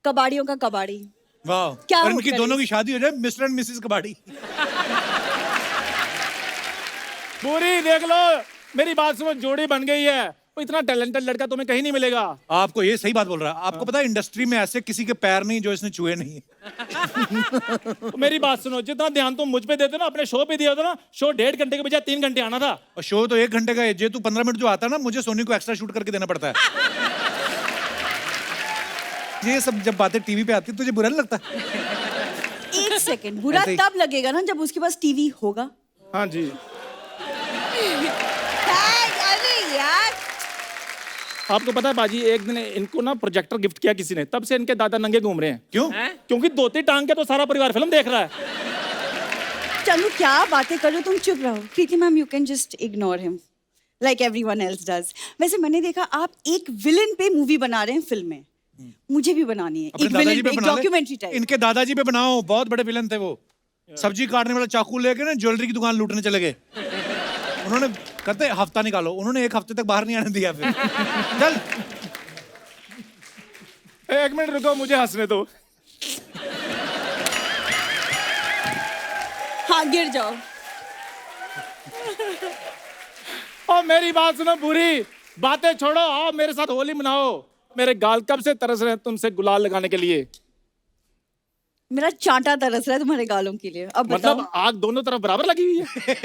कबाड़ियों का कबाड़ी। वाह, क्या और हो इनकी गया दोनों की शादी हो जाए, मिस्टर एंड मिसेस कबाड़ी। पूरी देख लो, मेरी बात सुनो, जोड़ी बन गई है। वो इतना टैलेंटेड लड़का तुम्हें कहीं नहीं मिलेगा। आपको ये सही बात बोल रहा है। आपको पता है इंडस्ट्री में ऐसे किसी के पैर नहीं जो इसने छुए नहीं। तो मेरी बात सुनो, जितना ध्यान तुम मुझ पे देते हो ना, अपने शो पे दिया होता ना, शो 1.5 घंटे के बजाय 3 घंटे आना था। और शो तो 1 घंटे का है, जे तू 15 मिनट जो आता है ना, मुझे सोनी को एक्स्ट्रा शूट करके देना पड़ता है। ये सब जब बातें टीवी पे आती है तुझे बुरा नहीं लगता? एक सेकंड, बुरा ऐसे ही। तब लगेगा ना जब उसके पास टीवी होगा। हाँ जी। अरे यार, आपको पता है बाजी, एक दिन इनको ना प्रोजेक्टर गिफ्ट किया किसी ने, तब से इनके दादा नंगे घूम रहे हैं। क्यों? क्योंकि धोती टांग के तो सारा परिवार फिल्म देख रहा है। चलो क्या बातें कर रहे हो तुम, चुप रहो। Preeti ma'am, you can just ignore him like everyone else does. वैसे मैंने देखा आप एक विलन पे मूवी बना रहे हैं फिल्म में, मुझे भी बनानी है अपने एक दादाजी विलन पे पे, बना ले। Documentary type. इनके दादाजी पे बनाओ, बहुत बड़े विलन थे वो। सब्जी काटने वाला चाकू लेके ना ज्वेलरी की दुकान लूटने चले गए। उन्होंने कहते हफ्ता निकालो, उन्होंने 1 हफ्ते तक बाहर नहीं आने दिया। फिर चल, एक मिनट रुको, मुझे हंसने दो। हाँ गिर जाओ। और मेरी बात सुनो पूरी, बातें छोड़ो, आओ मेरे साथ होली मनाओ। मेरे गाल कब से तरस रहे हैं तुमसे गुलाल लगाने के लिए। मेरा चांटा तरस रहा है तुम्हारे गालों के लिए। अब बताओ। मतलब आग दोनों तरफ बराबर लगी हुई है।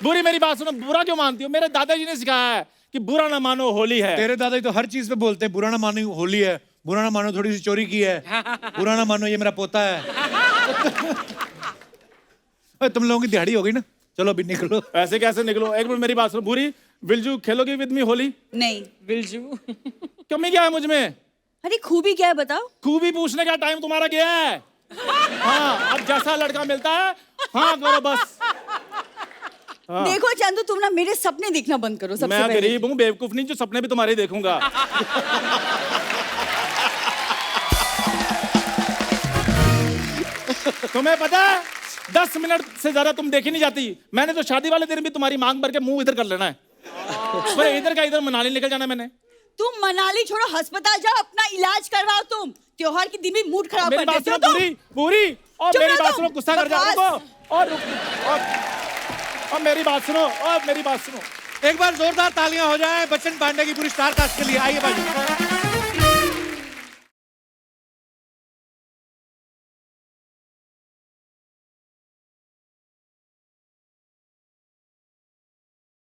बुरी, मेरी बात सुनो, बुरा क्यों मानती हो? मेरे दादाजी ने सिखाया है कि बुरा ना मानो होली है। तेरे दादाजी तो हर चीज पे बोलते हैं, बुरा ना मानो होली है, बुरा ना मानो थोड़ी सी चोरी की है, बुरा ना मानो ये मेरा पोता है। तुम लोगों की दिहाड़ी हो गई ना, चलो अभी निकलो। ऐसे कैसे निकलो? एक मिनट मेरी बात सुनो बुरी, विलजू खेलोगी विद मी होली? नहीं। बिलजू कमी क्या है मुझ में? अरे खूबी क्या है बताओ? खूबी पूछने का टाइम तुम्हारा गया है। हाँ, अब जैसा लड़का मिलता है हाँ करो बस। हाँ। देखो चंदू, तुम ना मेरे सपने देखना बंद करो सबसे मैं पहले। गरीब हूँ, बेवकूफ नहीं जो सपने भी तुम्हारे देखूंगा। तुम्हें पता है 10 मिनट से ज्यादा तुम देखी नहीं जाती। मैंने तो शादी वाले दिन भी तुम्हारी मांग भर के मुंह इधर कर लेना है। इधर का इधर मनाली निकल जाना मैंने। तुम मनाली छोड़ो, अस्पताल जाओ, अपना इलाज करवाओ। तुम त्योहार के दिन भी मूड खराब मेरी कर बात देते हो सुनो तुम। पूरी पूरी, और चुप मेरी रहो बात तुम, सुनो, गुस्सा कर जाओ। बकवास। रुको, और मेरी बात सुनो, और मेरी बात सुनो। एक बार जोरदार तालियां हो जाए बच्चन पांडे की पूरी स्टार कास्ट के लिए। आइए भाई।